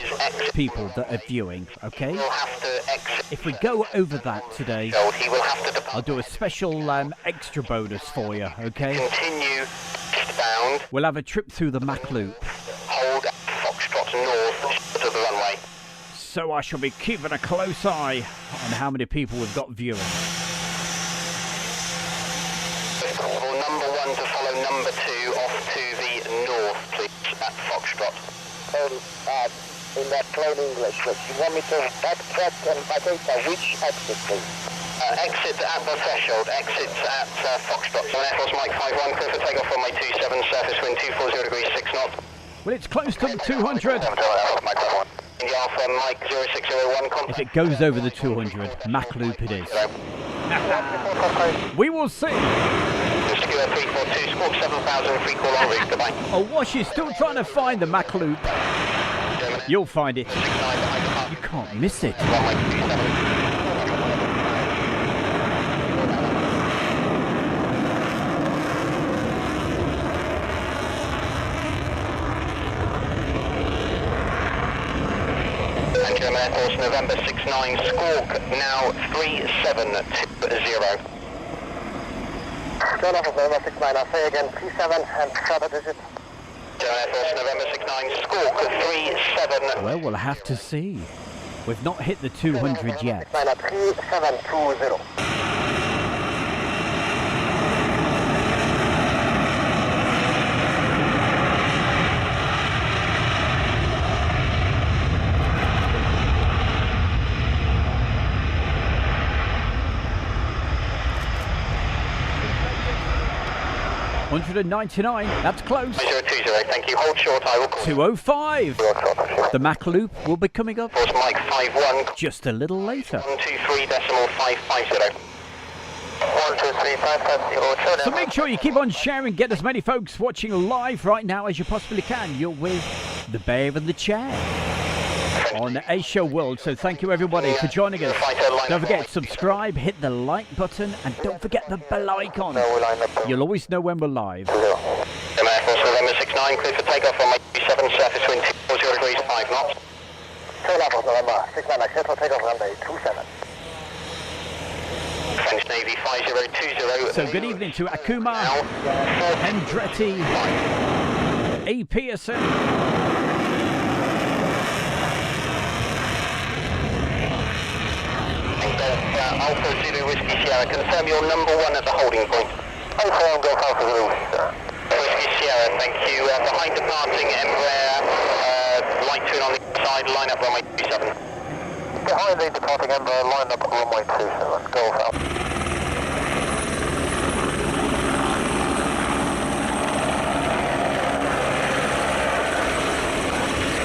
people that are viewing, okay? We'll have to exit. If we go over that today, He will have to depart. I'll do a special extra bonus for you, okay? Continue eastbound. We'll have a trip through the Mac Loop. Hold Foxtrot north to the runway. So I shall be keeping a close eye on how many people we've got viewing. For number 1 to follow number 2 off to the north, please, at Foxtrot. In that plain English, you want me to backtrack and backtrack which exit, please? Exit at the threshold, exit at Foxtrot. So Air Force Mike 51, clear for takeoff runway 27, surface wind 240 degrees 6 knots. Well, it's close to the 200. India Alpha Mike 0601, contact. If it goes over the 200, Mac Loop it is. We will see. Skewer 342, squawk 7000, free call en route, goodbye. Oh, Wash is still trying to find the Mac Loop. You'll find it. You can't miss it. Runway 27. Air Force November 69, squawk now 3720. Turn off of November 69, I'll say again, 37 and further digit. Air Force November 69, squawk 37. Well, we'll have to see. We've not hit the 200 yet. 3720. $199, that's close. 020, thank you. Hold short, I will call. 205. The Mac Loop will be coming up Force Mike 51, just a little later. 123.550. 123.550. So make sure you keep on sharing, get as many folks watching live right now as you possibly can. You're with the Bear in the Chair on Airshow World. So thank you everybody for joining us. Don't forget, subscribe, hit the like button, and don't forget the bell icon. You'll always know when we're live. Air Force November 69, clear for takeoff on my 27, surface wind 240 degrees 5 knots. Turn off of November 69, clear for takeoff runway 27. French Navy 5020. So good evening to Akuma, Hendretti, A. Pearson. Alpha Zulu Whiskey Sierra, confirm you're number 1 at the holding point. Alpha Golf Alpha Zulu, sir. Whiskey Sierra, thank you. Behind departing, Embraer, light twin on the side, line up runway 27. Behind the departing Embraer, line up runway 27, Golf Alpha.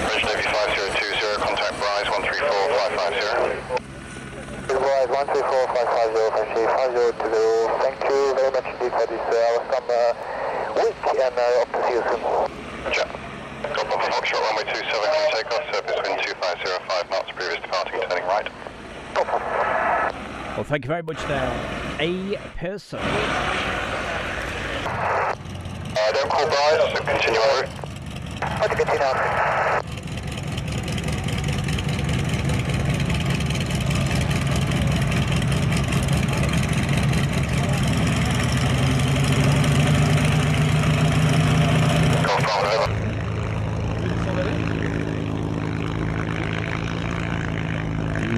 French Navy 5020, contact Bryce 134550. Rise 134550, French Navy 5020. Thank you very much indeed for this some week and hope to see you soon. Roger. Golf Alpha Foxtrot runway 27, clear takeoff, surface wind 2505 knots, previous departing, turning right. Well, thank you very much there, A. Pearson. Don't call Bryce, so continue en route. How to continue now?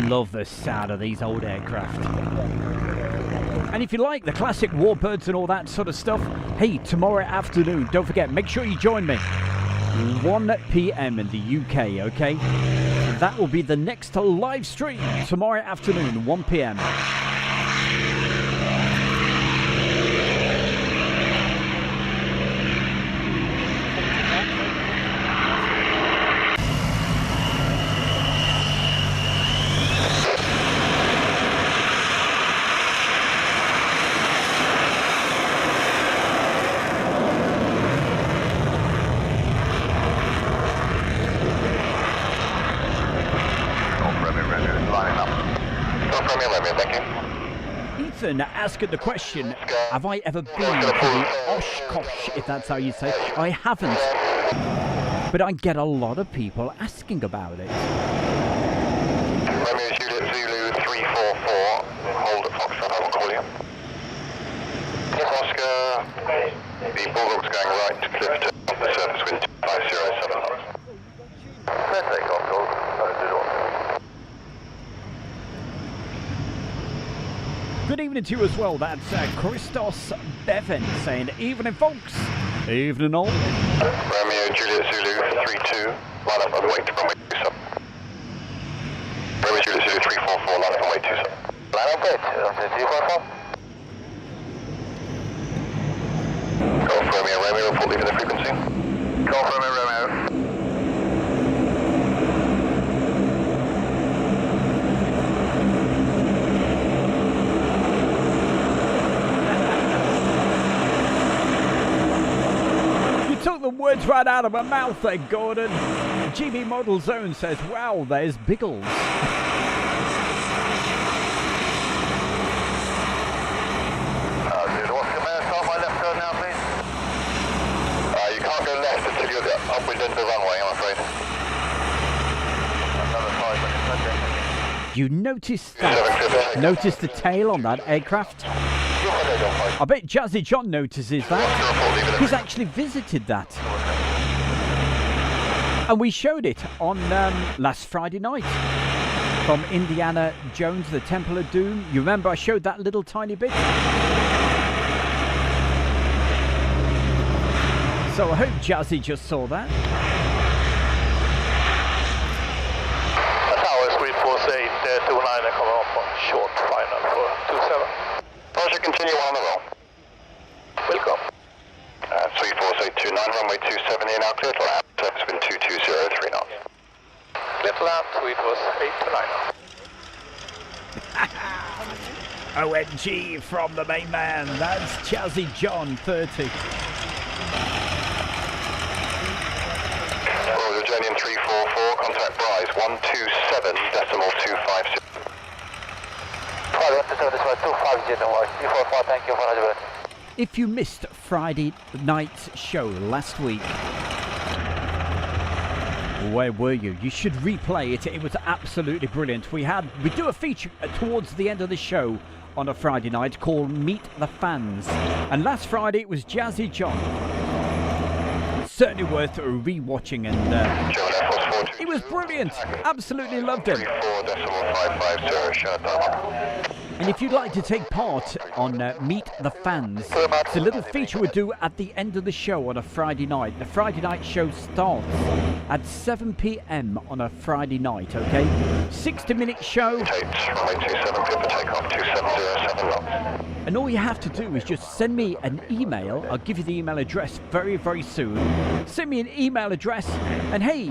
Love the sound of these old aircraft. And if you like the classic Warbirds and all that sort of stuff, hey, tomorrow afternoon, don't forget, make sure you join me. 1 p.m. in the UK, okay? That will be the next live stream tomorrow afternoon, 1 p.m. Nathan asking the question, have I ever been to the Oshkosh, if that's how you say it? I haven't, but I get a lot of people asking about it. Romeo Juliet Zulu 344, hold at Foxtrot, I will call you. Yes, Oscar, the Bulldog's going right to Clifton, off the surface wind 507 knots. Let's take off, Gold. Good evening to you as well. That's Christos Bevan saying, evening folks. Evening all. Romeo Juliet Zulu 32, line up and wait to runway 27. Romeo Juliet Zulu 344, line up and wait 27. Line up wait, 344. Golf Romeo, Romeo, report leaving the frequency. Golf Romeo, Romeo. Took the words right out of my mouth there, Gordon. GB Model Zone says, wow, there's Biggles. What's the mayor? Start my left turn now, please. You can't go left until you're the upwind end of the runway, I'm afraid. Another 5 minutes, okay. You noticed that? Notice the tail on that aircraft? I bet Jazzy John notices that. He's actually visited that. And we showed it on last Friday night. From Indiana Jones, the Temple of Doom. You remember I showed that little tiny bit? So I hope Jazzy just saw that. Tower Squid Force 8, 29 coming up on short final for 27. Roger, continue on the roll. Welcome. 34829, runway 27 in now, clear to land, surface wind 2203 knots. Clear to land, Squid Force 829. OMG from the main man. That's Jazzy John 30. Royal Journey 344, contact Bryce 127.250. If you missed Friday night's show last week, where were you? You should replay it. It was absolutely brilliant. We do a feature towards the end of the show on a Friday night called Meet the Fans. And last Friday it was Jazzy John. Certainly worth rewatching, and it was brilliant. Absolutely loved him. 34.550, and if you'd like to take part on Meet the Fans, it's a little feature we do at the end of the show on a Friday night. The Friday night show starts at 7 p.m. on a Friday night, okay? 60-minute show. And all you have to do is just send me an email. I'll give you the email address very, very soon. Send me an email address, and hey,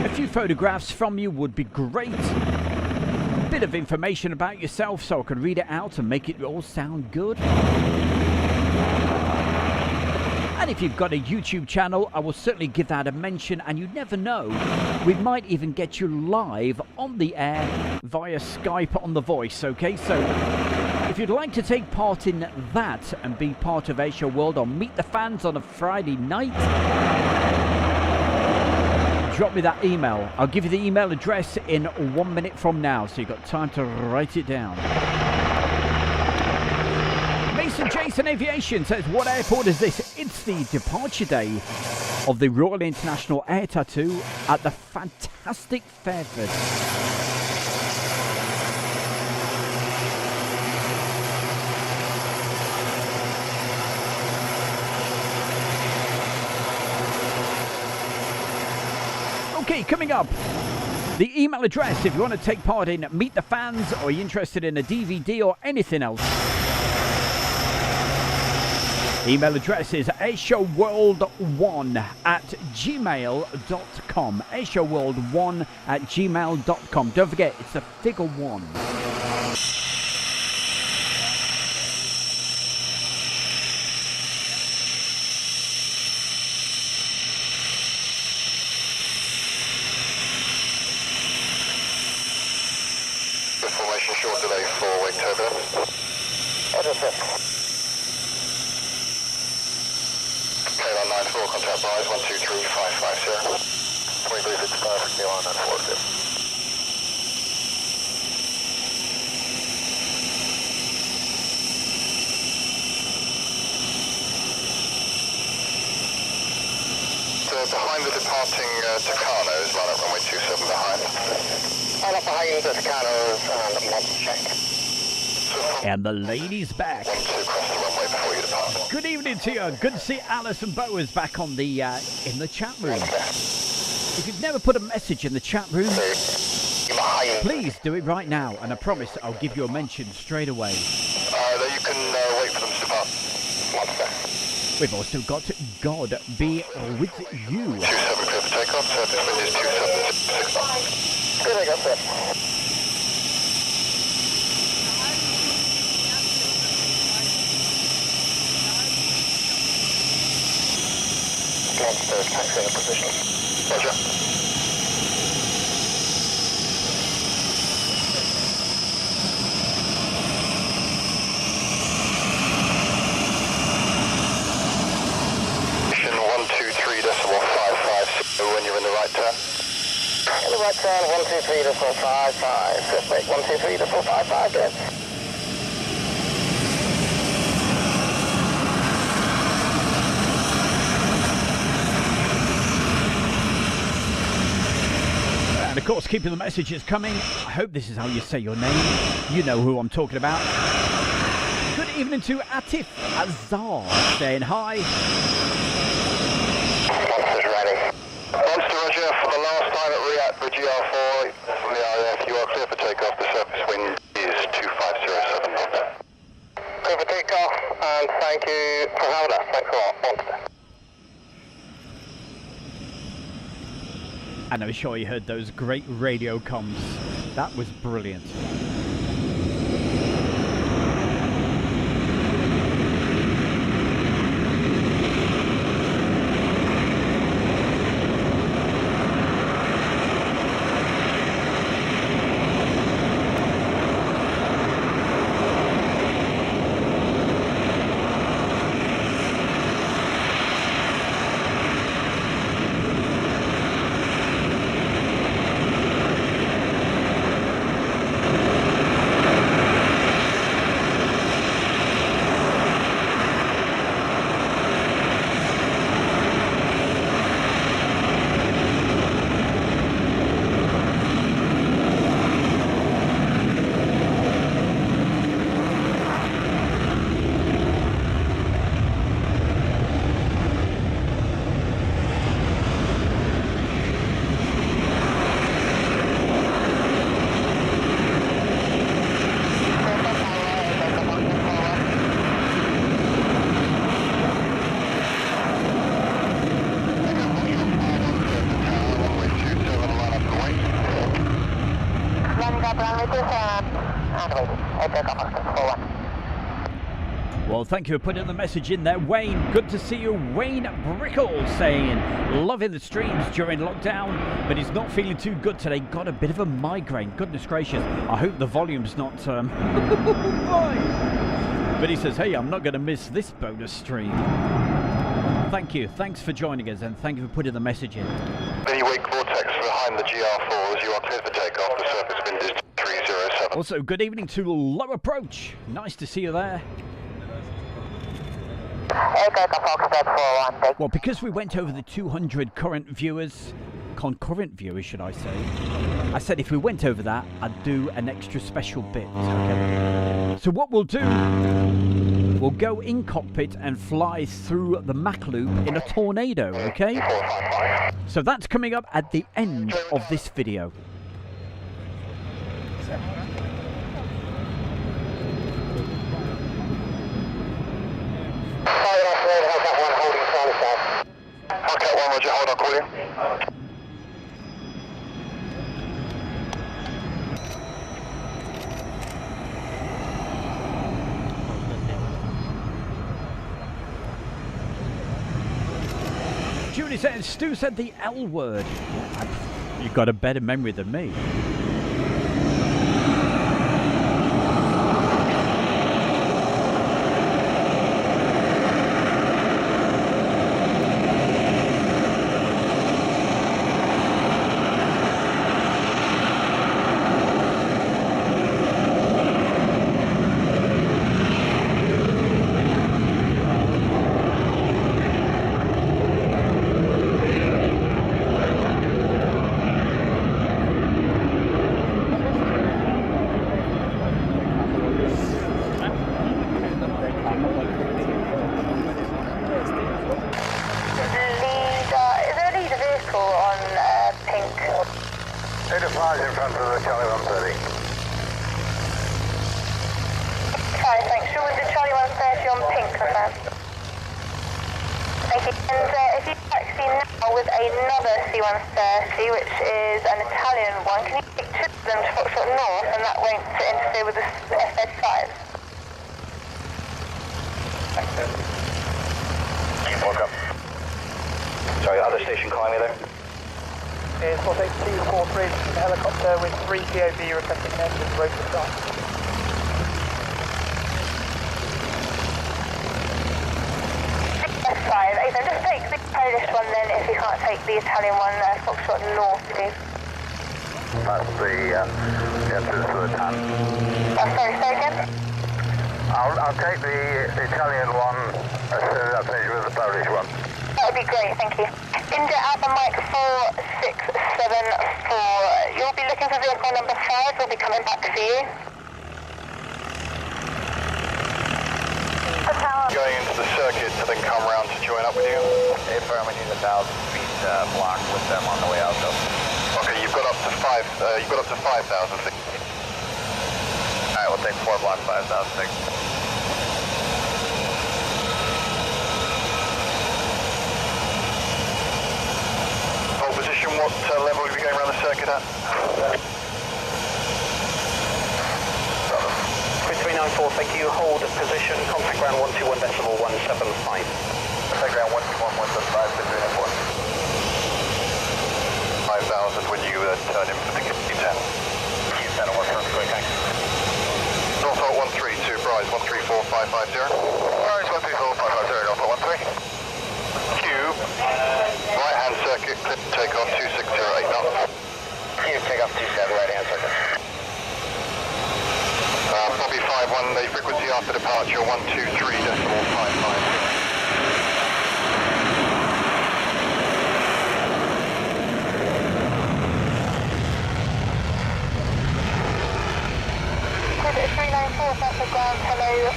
a few photographs from you would be great. A bit of information about yourself so I can read it out and make it all sound good. And if you've got a YouTube channel, I will certainly give that a mention, and you never know, we might even get you live on the air via Skype on The Voice, okay? So if you'd like to take part in that and be part of Airshow World or Meet the Fans on a Friday night, drop me that email. I'll give you the email address in 1 minute from now, so you've got time to write it down. Mason Jason Aviation says, what airport is this? It's the departure day of the Royal International Air Tattoo at the fantastic Fairford. Okay, coming up, the email address if you want to take part in Meet the Fans, or you're interested in a DVD or anything else. Email address is airshowworld1@gmail.com. airshowworld1@gmail.com. Don't forget, it's the figure 1. Formation short delay for wing turbulence. Roger, sir. Kilo 94, contact rise 123550. We believe it's perfectly on and forward. Behind the departing Tucanos, line up runway 27 behind. Line up behind the Tucanos and mod check. And the lady's back. 12 cross the runway before you depart. Good evening to you. Good to see Alison Bowers back on the in the chat room. If you've never put a message in the chat room, please do it right now, and I promise I'll give you a mention straight away. There you can wait for them to depart. We've also got God Be With You. 27 clear for takeoff, surface wind is 27 knots. Good, I got that. Monster taxi in position. Roger. Position 123.55 when you're in the right turn. In the right turn, 123.55. Just make 123.55, good. And of course, keeping the messages coming. I hope this is how you say your name. You know who I'm talking about. Good evening to Atif Azar saying hi. Monster's ready. Monster Roger, for the last time at React for GR4 from the RAF, you are clear for takeoff. The surface wind is 2507 knots. Clear for takeoff, and thank you for having us. Thanks a lot, Monster. And I'm sure you heard those great radio comms. That was brilliant. Well, thank you for putting the message in there, Wayne. Good to see you. Wayne Brickle saying, loving the streams during lockdown, but he's not feeling too good today. Got a bit of a migraine. Goodness gracious. I hope the volume's not fine. But he says, hey, I'm not going to miss this bonus stream. Thank you. Thanks for joining us, and thank you for putting the message in. Any wake vortex behind the GR4s, you are clear for takeoff. The surface wind is 307. Also, good evening to Low Approach. Nice to see you there. Well, because we went over the 200 concurrent viewers, should I say, I said if we went over that, I'd do an extra special bit. Okay? So what we'll do, we'll go in cockpit and fly through the Mach loop in a tornado, okay? So that's coming up at the end of this video. Hellcat 1, Roger, hold on, call you. Julie said, Stu said the L word. You've got a better memory than me. another C-130, which is an Italian one. Can you take two of them to Foxtrot North, and that won't interfere with the F-35? Thanks, sir. Welcome. Sorry, other station calling me there? It's 48243, helicopter with 3 POV requesting engine rotor start. That's fine. Ethan, just take the Polish one then if you can't take the Italian one, Foxtrot North, please. That's the answers to the TAN. Oh, sorry, say again? I'll take the Italian one as soon as I finish with the Polish one. That would be great, thank you. India Alpha Mike 4674. You'll be looking for vehicle number 5. We'll be coming back for you. Going into the circuit to then come round to join up with you. If we need 1,000 feet block with them on the way out though. Okay, you've got up to 5,000 feet. Alright, we'll take 4 block 5,000 feet. Hold position, what level are we going around the circuit at? 394, thank you. Hold position. Contact ground 121.175. Contact ground 121.175, between at 5,000 when you turn in for the Q10. Q10 on 133, thanks. Norfolk 132, Bryce 134550. Bryce 134550, Norfolk 13. Cube, right hand circuit, clip take off 2608 knots. Cube, take off 27, right hand circuit. Bobby 51, the frequency after departure 123.55.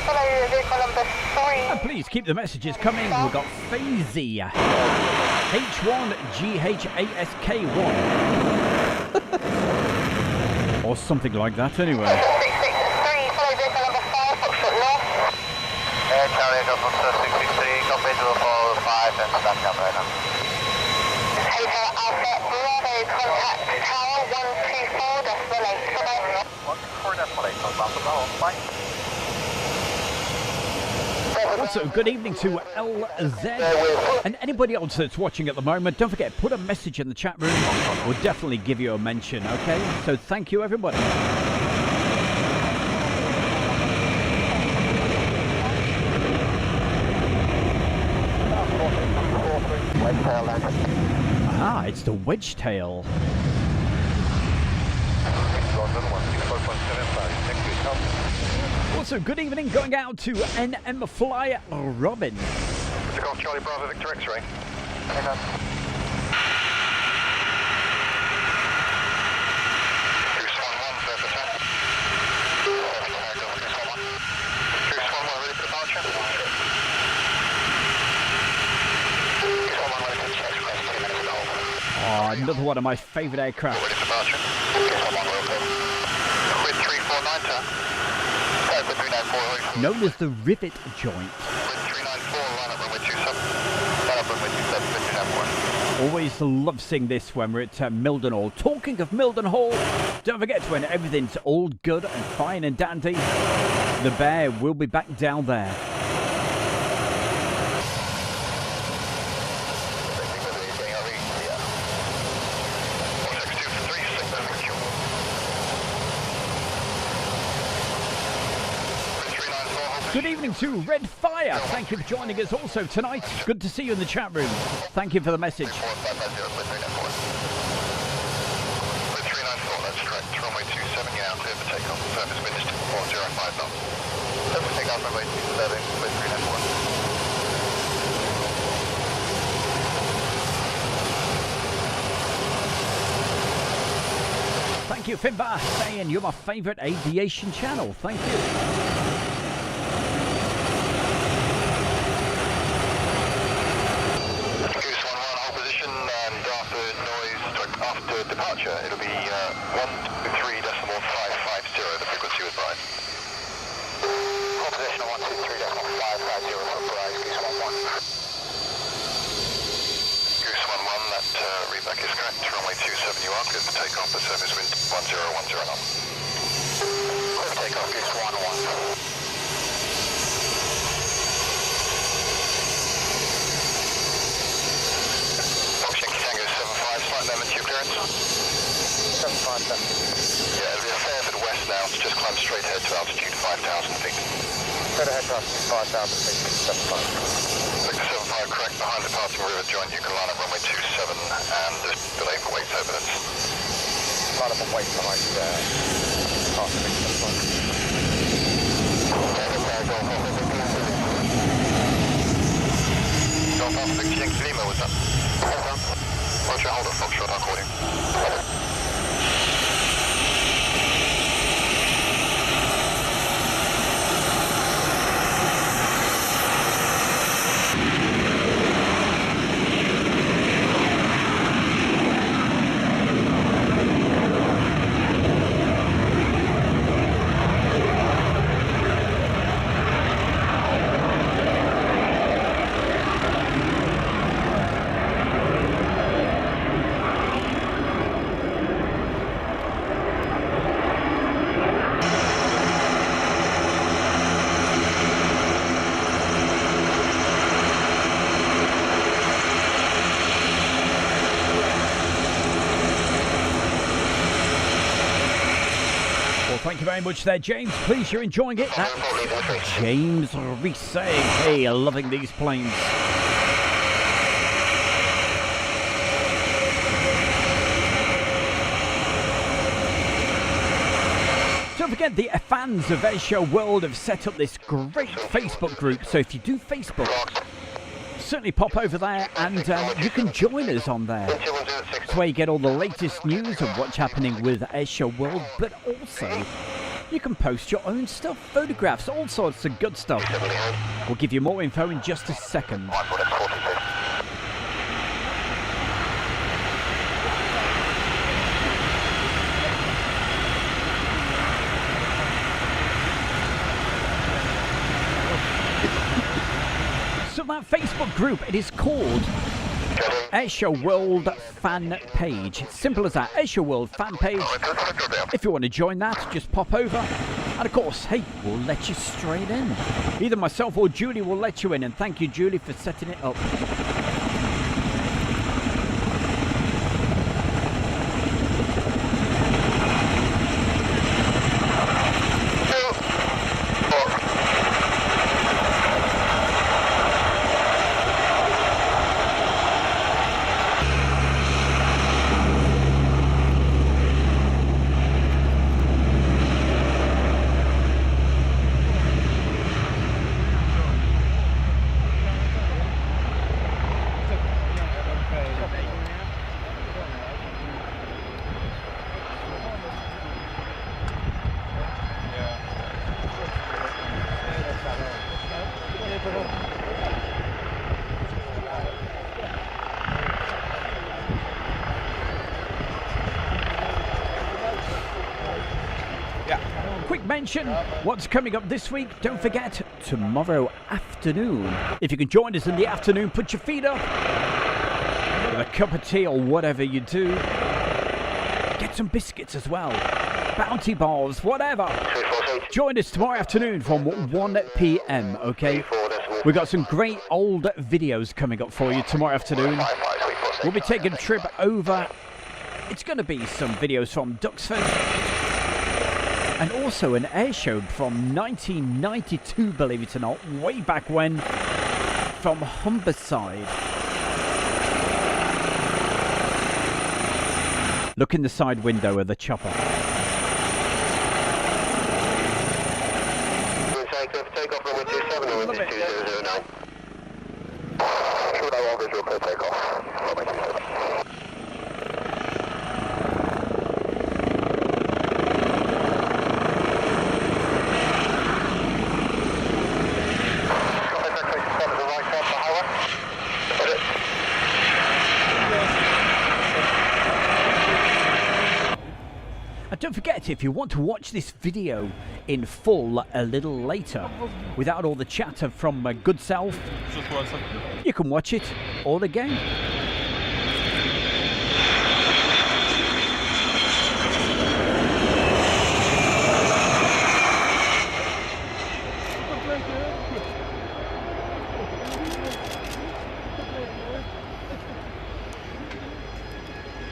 Follow vehicle number 3. And please keep the messages coming. We've got Fazy H1GHASK1 or something like that anyway. 663, follow vehicle number 5, Foxtrot North. Charlie, got 663, copy to the 405 and back up right now. Hotel Alpha Bravo, contact tower 124.8. 124.8, bye. Also, good evening to LZ and anybody else that's watching at the moment. Don't forget, put a message in the chat room. We'll definitely give you a mention, okay? So thank you, everybody. Ah, it's the wedge tail. Also, good evening going out to NM Fly Robin. Took off Charlie Bravo Victor X-ray. Cruise 11, clear for attack. Cruise 11, ready for departure. Cruise 11, ready for check, 2 minutes ago. Oh, another one of my favourite aircraft. Ready for departure. Cruise 11, okay. Quid 349, sir. Quid 394, Known as the rivet joint. Quid 394, line up runway 27. Line up runway 27, Quid 394. Always love seeing this when we're at Mildenhall. Talking of Mildenhall, don't forget when everything's all good and fine and dandy, the bear will be back down there. Good evening to Red Fire. Thank you for joining us also tonight. Good to see you in the chat room. Thank you for the message. 394, that's correct. Runway 27, you're now clear for takeoff. Surface wind is 405 knots. Surface takeoff runway 27, with 394. Thank you, Finbar, saying you're my favourite aviation channel. Thank you. After departure, it'll be 123.550, the frequency with Brian. Hold position 123.550 for Brian, Goose 11. Goose 11, that sir. Yeah, it'll be a fair bit west now, so just climb straight ahead to altitude 5,000 feet. Straight ahead to altitude 5,000 feet, 75. Victor 75, correct, behind the passing river joint, you can line up runway 27 and delay for weight turbulence. Line up and wait behind passing river 75. Golf Alpha Victor Yankee Lima, was that? Roger, hold up, Foxtrot, I'll call you. Thank you very much there, James. Please, you're enjoying it. That's James Reese saying, hey, loving these planes. Don't forget, the fans of Airshow World have set up this great Facebook group. So if you do Facebook, certainly pop over there and you can join us on there. It's where you get all the latest news of what's happening with Airshow World, but also you can post your own stuff, photographs, all sorts of good stuff. We'll give you more info in just a second. So that Facebook group, it is called Airshow World Fan Page. Simple as that, Airshow World Fan Page. If you want to join that, just pop over. And of course, hey, we'll let you straight in. Either myself or Julie will let you in. And thank you, Julie, for setting it up. Mention what's coming up this week. Don't forget, tomorrow afternoon, if you can join us in the afternoon, put your feet up with a cup of tea or whatever you do. Get some biscuits as well, bounty bars, whatever. Join us tomorrow afternoon from 1 p.m. okay? We've got some great old videos coming up for you tomorrow afternoon. We'll be taking a trip over. It's going to be some videos from Duxford and also an air show from 1992, believe it or not, way back when, from Humberside. Look in the side window of the chopper. Take off runway 27 or 2009. Should I want visual clear takeoff? Runway 27. Don't forget, if you want to watch this video in full a little later, without all the chatter from my good self, you can watch it all again.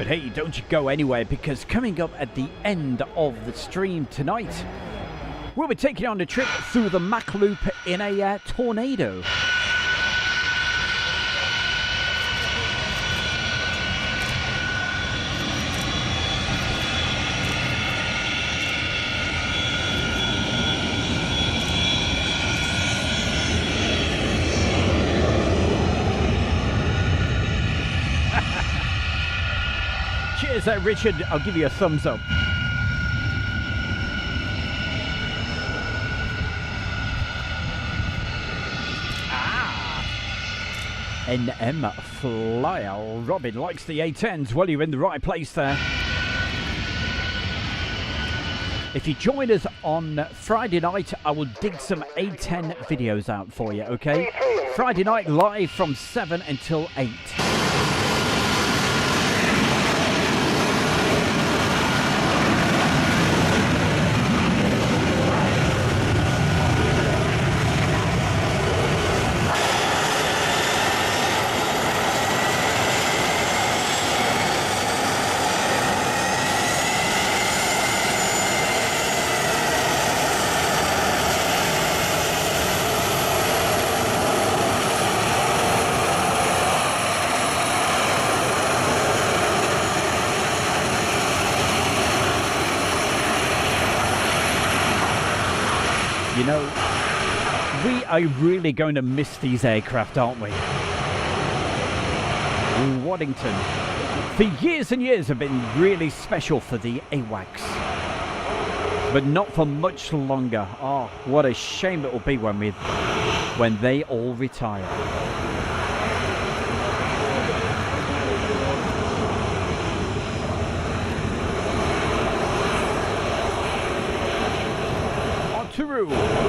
But hey, don't you go anywhere, because coming up at the end of the stream tonight, we'll be taking on a trip through the Mach Loop in a tornado. Cheers there, Richard. I'll give you a thumbs up. NM Flyer. Robin likes the A10s. Well, you're in the right place there. If you join us on Friday night, I will dig some A10 videos out for you, okay? Friday night live from 7 until 8. You know, we are really going to miss these aircraft, aren't we? Waddington, for years and years, have been really special for the AWACS, but not for much longer. Oh, what a shame it will be when they all retire.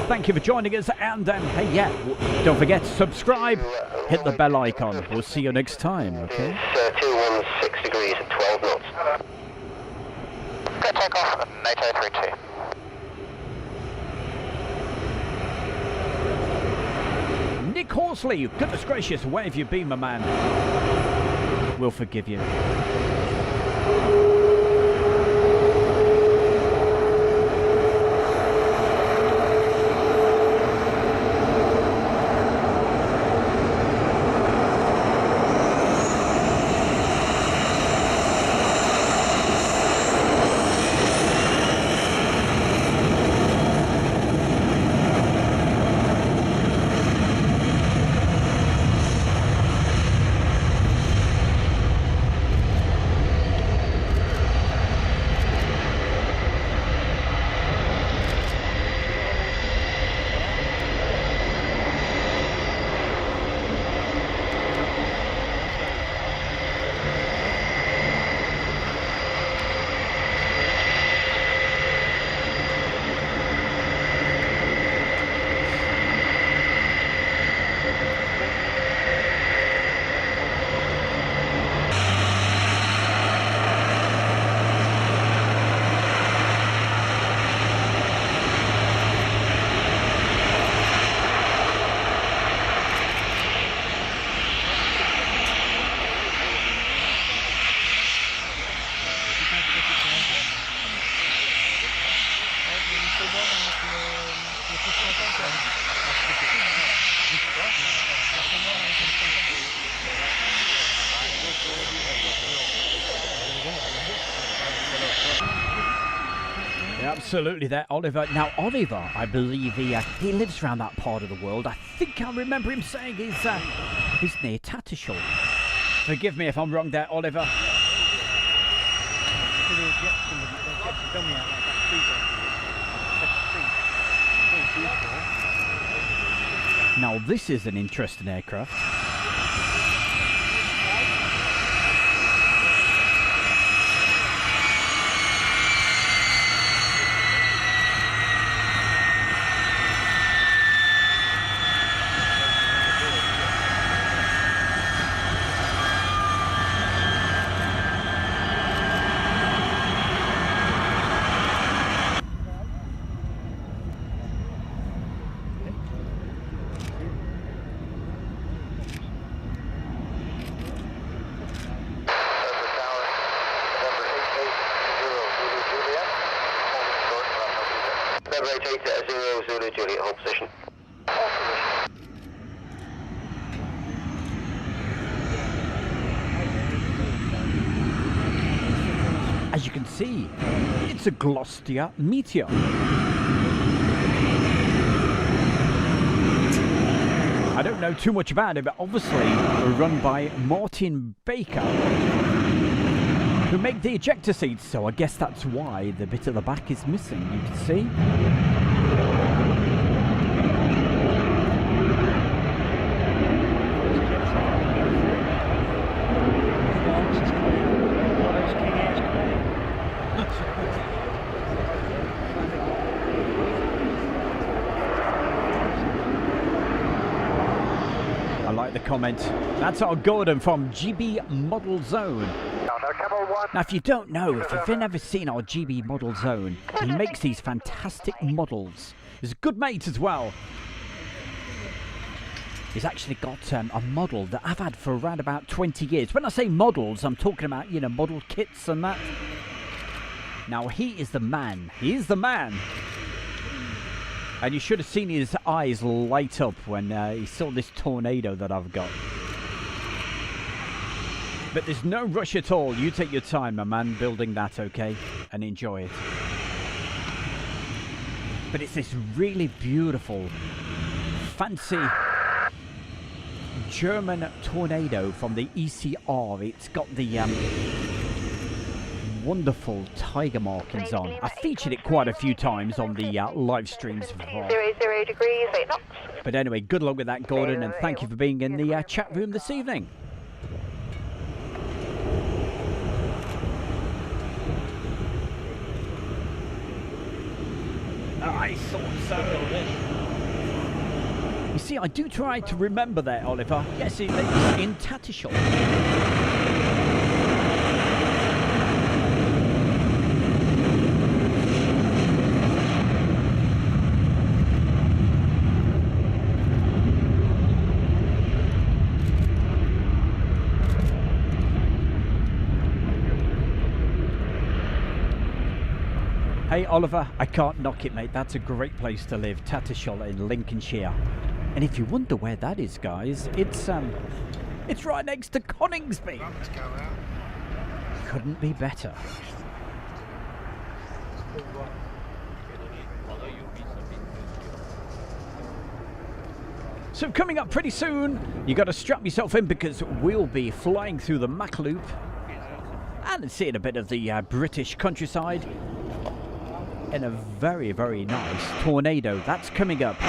Thank you for joining us, and hey, yeah, don't forget to subscribe, hit the bell icon. We'll see you next time, okay? 216 degrees at 12 knots. Good takeoff, NATO 32. Nick Horsley, goodness gracious, where have you been, my man? We'll forgive you. Absolutely there, Oliver. Now, Oliver, I believe he lives around that part of the world. I think I remember him saying he's near Tattershall. Forgive me if I'm wrong there, Oliver. Now, this is an interesting aircraft. 0 Zulu Juliet, hold position. As you can see, it's a Gloucester Meteor. I don't know too much about it, but obviously run by Martin Baker, who make the ejector seats, so I guess that's why the bit at the back is missing, you can see. I like the comment. That's our Gordon from GB Model Zone. Now, if you don't know, if you've never seen our GB Model Zone, he makes these fantastic models. He's a good mate as well. He's actually got a model that I've had for around about 20 years. When I say models, I'm talking about, you know, model kits and that. Now, he is the man. He is the man. And you should have seen his eyes light up when he saw this tornado that I've got. But there's no rush at all. You take your time, my man, building that, okay? And enjoy it. But it's this really beautiful, fancy German tornado from the ECR. It's got the wonderful tiger markings on. I featured it quite a few times on the live streams before. 00 degrees, 8 knots. But anyway, good luck with that, Gordon, and thank you for being in the chat room this evening. I thought so. You see, I do try to remember that, Oliver. Yes, it lives in Tattershall. Hey Oliver, I can't knock it, mate. That's a great place to live, Tattershall in Lincolnshire. And if you wonder where that is, guys, it's right next to Coningsby. Couldn't be better. So coming up pretty soon, you got to strap yourself in because we'll be flying through the Mach Loop and seeing a bit of the British countryside. In a very, very nice tornado. That's coming up. Scott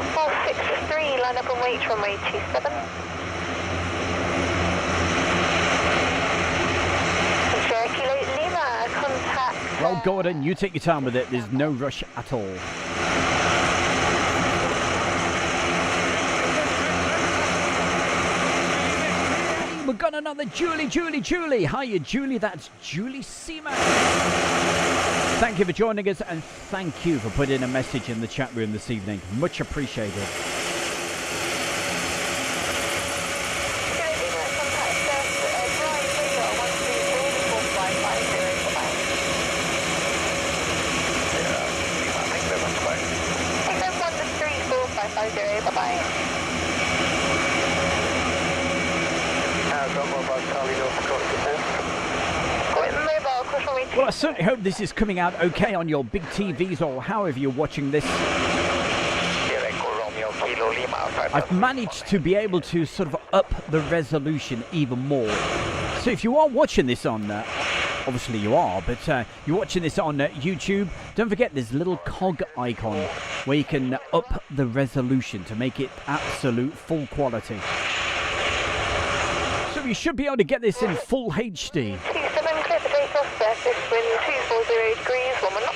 463, line up and wait, runway 27. Kilo Lima, contact. Well, Gordon, you take your time with it. There's no rush at all. We've got another Julie. Hiya, Julie. That's Julie Seaman. Thank you for joining us, and thank you for putting a message in the chat room this evening. Much appreciated. Bye-bye. Well, I certainly hope this is coming out okay on your big TVs or however you're watching this. I've managed to be able to sort of up the resolution even more. So if you are watching this on, obviously you are, but you're watching this on YouTube, don't forget there's a little cog icon where you can up the resolution to make it absolute full quality. So you should be able to get this in full HD. 27, clear for takeoff, surface wind 240 degrees, 1 knot.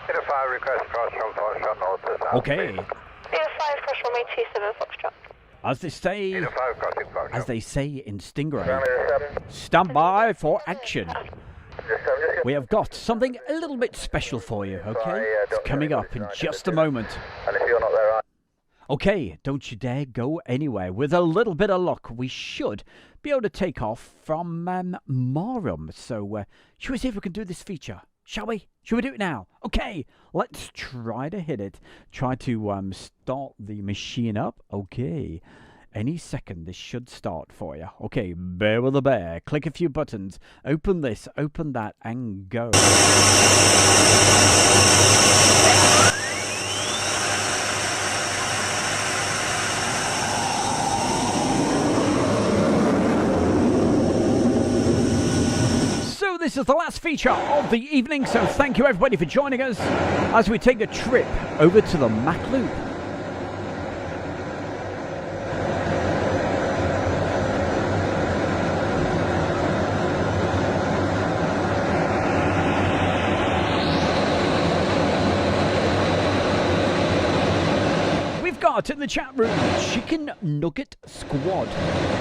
Leader 5, request cross Okay. Beta 5, cross runway 27 Foxtrot. As they say, Beta 5, crossing Foxtrot. as they say in Stingray, stand by for action. We have got something a little bit special for you, okay? It's coming up in just a moment. And if you're not there, Okay, don't you dare go anywhere. With a little bit of luck, we should be able to take off from Marham. So, shall we see if we can do this feature? Shall we? Shall we do it now? Okay, let's try to hit it. Try to start the machine up. Okay. Any second, this should start for you. Okay, bear with the bear. Click a few buttons. Open this, open that, and go. So this is the last feature of the evening, so thank you everybody for joining us as we take a trip over to the Mach Loop. In the chat room, Chicken Nugget Squad.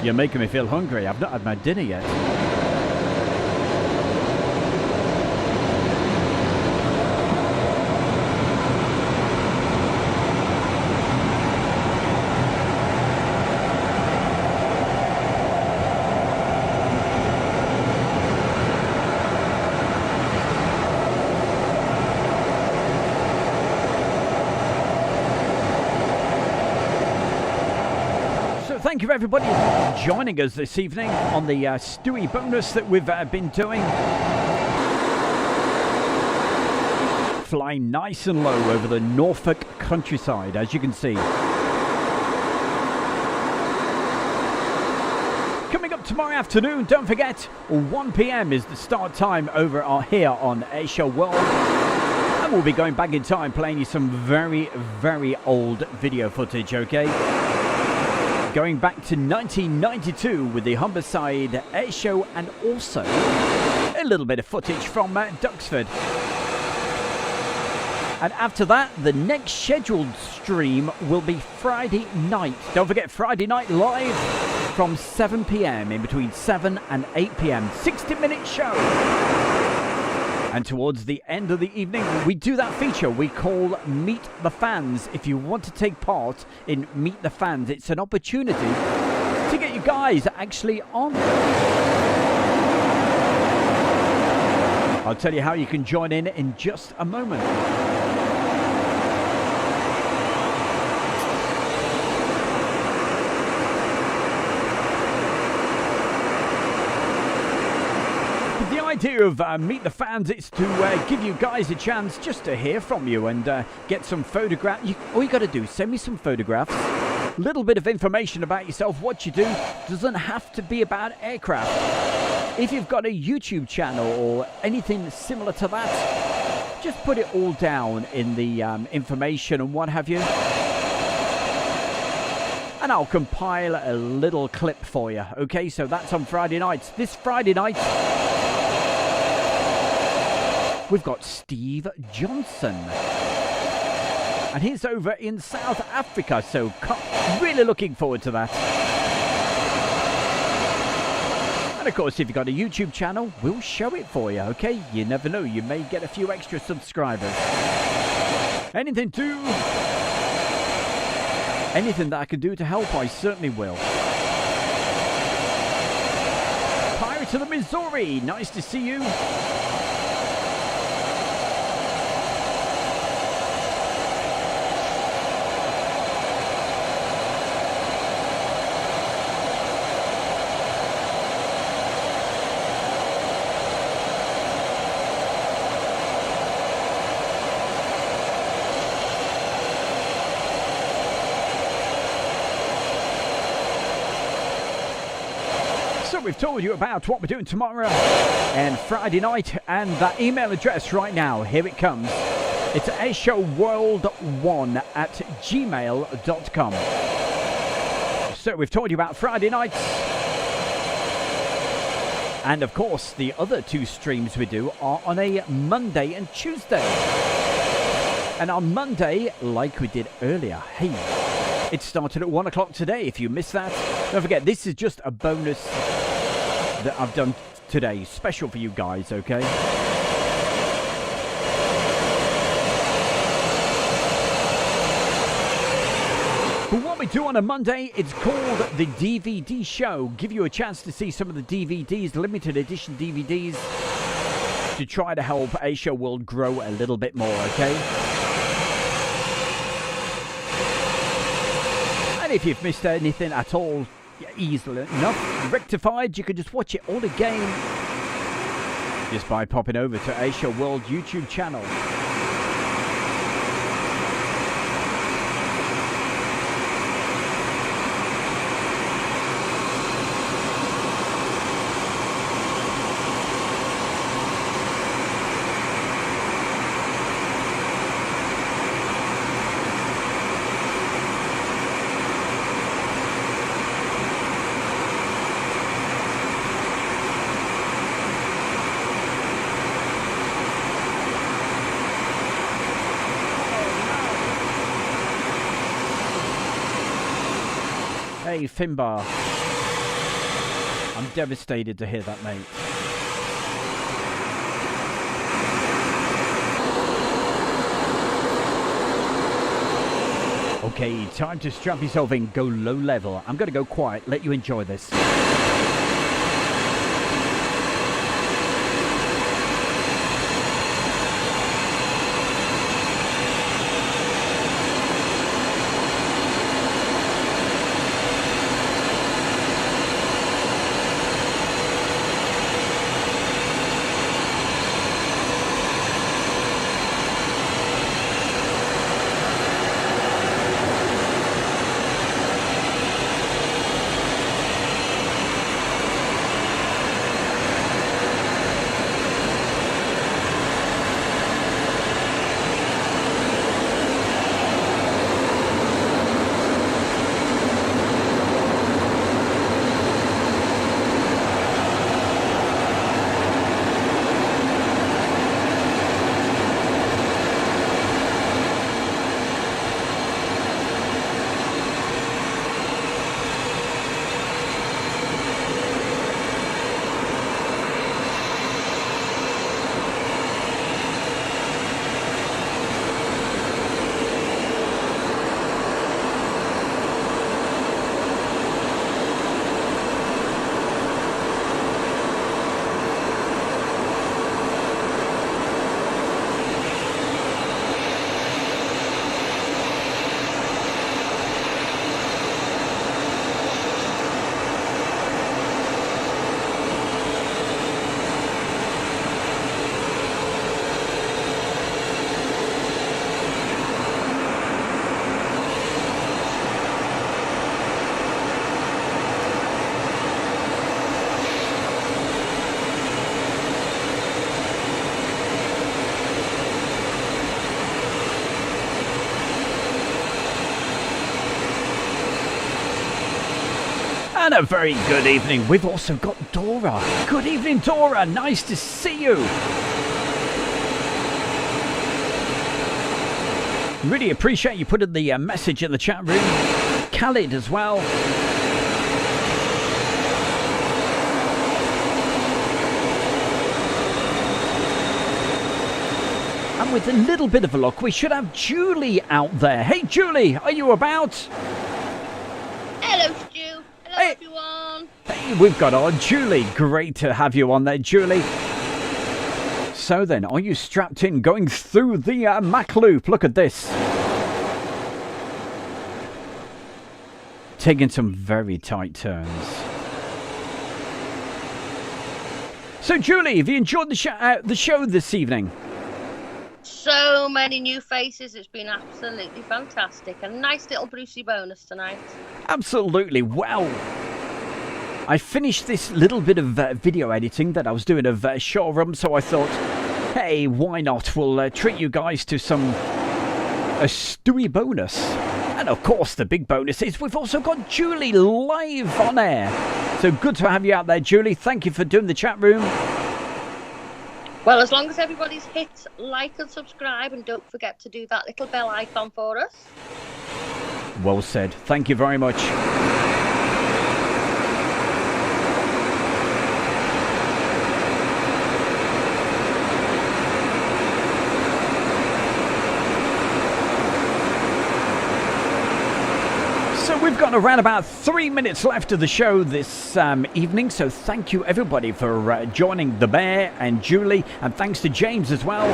You're making me feel hungry. I've not had my dinner yet. Thank you everybody for joining us this evening on the Stewie bonus that we've been doing. Flying nice and low over the Norfolk countryside, as you can see. Coming up tomorrow afternoon, don't forget, 1 p.m. is the start time over here on Airshow World. And we'll be going back in time, playing you some very, very old video footage, okay? Going back to 1992 with the Humberside Airshow and also a little bit of footage from Duxford. And after that, the next scheduled stream will be Friday night. Don't forget, Friday night live from 7 p.m. in between 7 and 8 p.m. 60-minute show. And towards the end of the evening, we do that feature we call Meet the Fans. If you want to take part in Meet the Fans, it's an opportunity to get you guys actually on. I'll tell you how you can join in just a moment. The idea of Meet the Fans is to give you guys a chance just to hear from you and get some photographs. All you got to do is send me some photographs, a little bit of information about yourself, what you do. Doesn't have to be about aircraft. If you've got a YouTube channel or anything similar to that, just put it all down in the information and what have you. And I'll compile a little clip for you. Okay, so that's on Friday nights. This Friday night, we've got Steve Johnson. And he's over in South Africa, so really looking forward to that. And of course, if you've got a YouTube channel, we'll show it for you, okay? You never know, you may get a few extra subscribers. Anything that I can do to help, I certainly will. Pirate of the Missouri, nice to see you. We've told you about what we're doing tomorrow and Friday night, and that email address right now, here it comes. It's airshowworld1@gmail.com. So we've told you about Friday nights, and of course the other two streams we do are on a Monday and Tuesday. And on Monday, like we did earlier, hey, it started at 1 o'clock today. If you missed that, don't forget, this is just a bonus that I've done today, special for you guys, okay? But what we do on a Monday, it's called the DVD show. Give you a chance to see some of the DVDs, limited edition DVDs, to try to help Airshow World grow a little bit more, okay? And if you've missed anything at all, easily enough rectified, you can just watch it all again just by popping over to Airshow World YouTube channel. Hey, Finbar. I'm devastated to hear that, mate. Okay, time to strap yourself in, go low level. I'm going to go quiet, let you enjoy this. And a very good evening. We've also got Dora. Good evening, Dora. Nice to see you. Really appreciate you putting the message in the chat room. Khalid as well. And with a little bit of a luck, we should have Julie out there. Hey, Julie, are you about? Hello, Stu. Hello, Hey. everyone. Hey, we've got our Julie. Great to have you on there, Julie. So then, are you strapped in going through the Mac loop? Look at this. Taking some very tight turns. So, Julie, have you enjoyed the show this evening? So many new faces. It's been absolutely fantastic. A nice little Brucey bonus tonight. Absolutely. Well, I finished this little bit of video editing that I was doing of Showroom, so I thought, hey, why not? We'll treat you guys to a Stewie bonus. And of course, the big bonus is we've also got Julie live on air. So good to have you out there, Julie. Thank you for doing the chat room. Well, as long as everybody's hit like and subscribe, and don't forget to do that little bell icon for us. Well said. Thank you very much. So we've got around about 3 minutes left of the show this evening, so thank you everybody for joining the Bear and Julie, and thanks to James as well.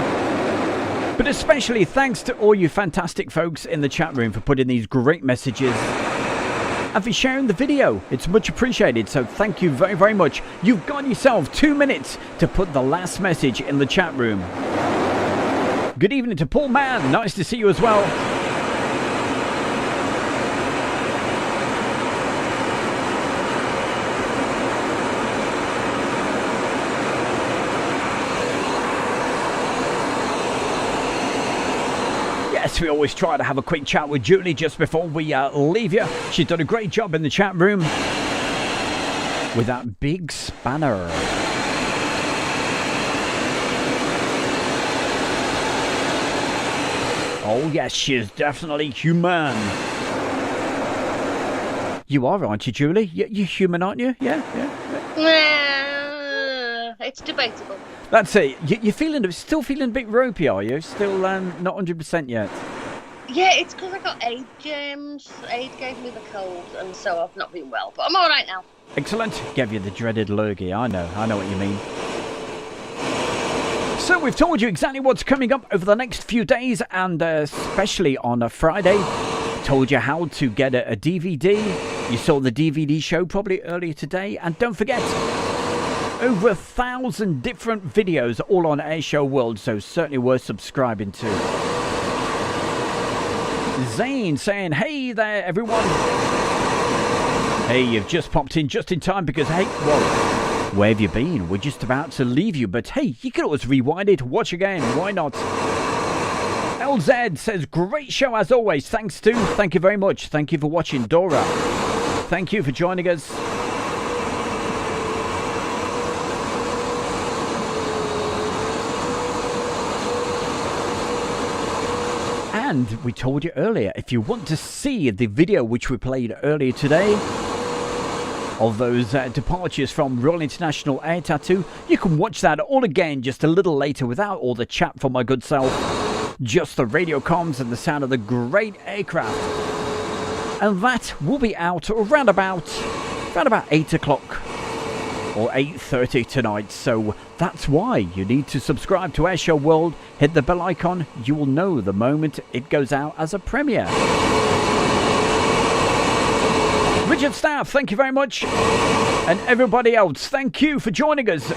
But especially thanks to all you fantastic folks in the chat room for putting these great messages and for sharing the video. It's much appreciated, so thank you very, very much. You've got yourself 2 minutes to put the last message in the chat room. Good evening to Paul Mann. Nice to see you as well. Yes, we always try to have a quick chat with Julie just before we leave you. She's done a great job in the chat room with that big spanner. Oh yes, she is definitely human. You are, aren't you, Julie? You're human, aren't you? Yeah. It's debatable. That's it. You're still feeling a bit ropey, are you? Still not 100% yet? Yeah, it's because I got AIDS, James. AIDS gave me the cold, and so I've not been well. But I'm all right now. Excellent. Gave you the dreaded lurgy. I know what you mean. So we've told you exactly what's coming up over the next few days, and especially on a Friday. Told you how to get a DVD. You saw the DVD show probably earlier today. And don't forget, over 1,000 different videos all on Airshow World, so certainly worth subscribing to. Zane saying, hey there everyone. Hey, you've just popped in just in time because, hey, well, where have you been? We're just about to leave you, but hey, you can always rewind it, watch again, why not? LZ says, great show as always, thanks Stu, thank you very much, thank you for watching. Dora, thank you for joining us. And we told you earlier, if you want to see the video which we played earlier today of those departures from Royal International Air Tattoo, you can watch that all again just a little later without all the chat from my good self. Just the radio comms and the sound of the great aircraft. And that will be out around about 8 o'clock. Or 8:30 tonight, so that's why you need to subscribe to Airshow World, hit the bell icon, you will know the moment it goes out as a premiere. Richard Staff, thank you very much, and everybody else, thank you for joining us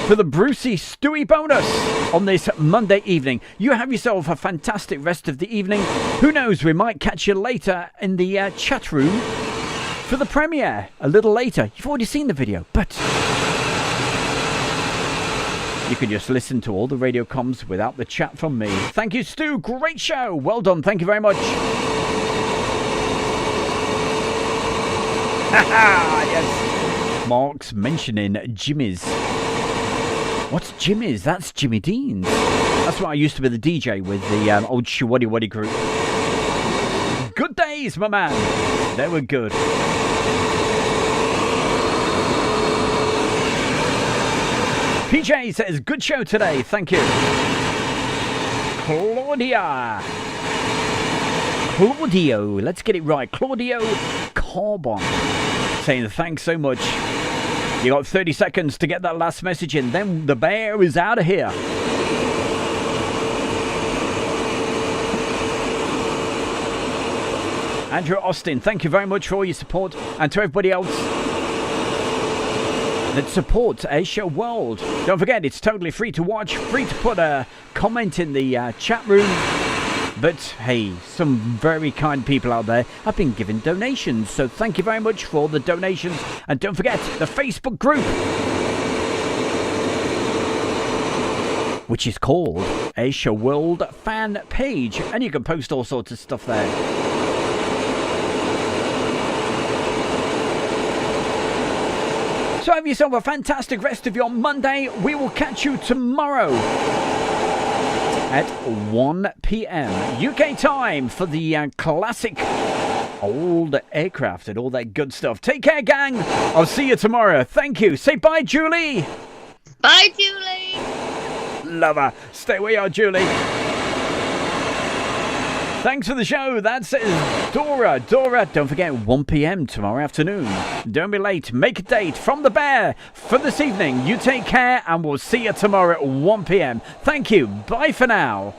for the Brucey Stewie bonus on this Monday evening. You have yourself a fantastic rest of the evening. Who knows, we might catch you later in the chat room for the premiere a little later. You've already seen the video, but you can just listen to all the radio comms without the chat from me. Thank you, Stu. Great show. Well done. Thank you very much. Yes. Mark's mentioning Jimmy's. What's Jimmy's? That's Jimmy Dean's. That's why I used to be the DJ with the old Shawaddy Waddy group. Good days, my man. They were good. PJ says, good show today. Thank you. Claudio, let's get it right. Claudio Carbon saying thanks so much. You got 30 seconds to get that last message in. Then the bear is out of here. Andrew Austin, thank you very much for all your support, and to everybody else that supports Airshow World. Don't forget, it's totally free to watch, free to put a comment in the chat room. But hey, some very kind people out there have been giving donations, so thank you very much for the donations. And don't forget the Facebook group, which is called Airshow World Fan Page, and you can post all sorts of stuff there. So So have yourself a fantastic rest of your Monday. We will catch you tomorrow at 1 p.m. UK time for the classic old aircraft and all that good stuff. Take care, gang. I'll see you tomorrow. Thank you. Say bye, Julie. Bye, Julie. Love her. Stay where you are, Julie. Thanks for the show. That's Dora. Dora, don't forget 1 p.m. tomorrow afternoon. Don't be late. Make a date from the bear for this evening. You take care and we'll see you tomorrow at 1 p.m. Thank you. Bye for now.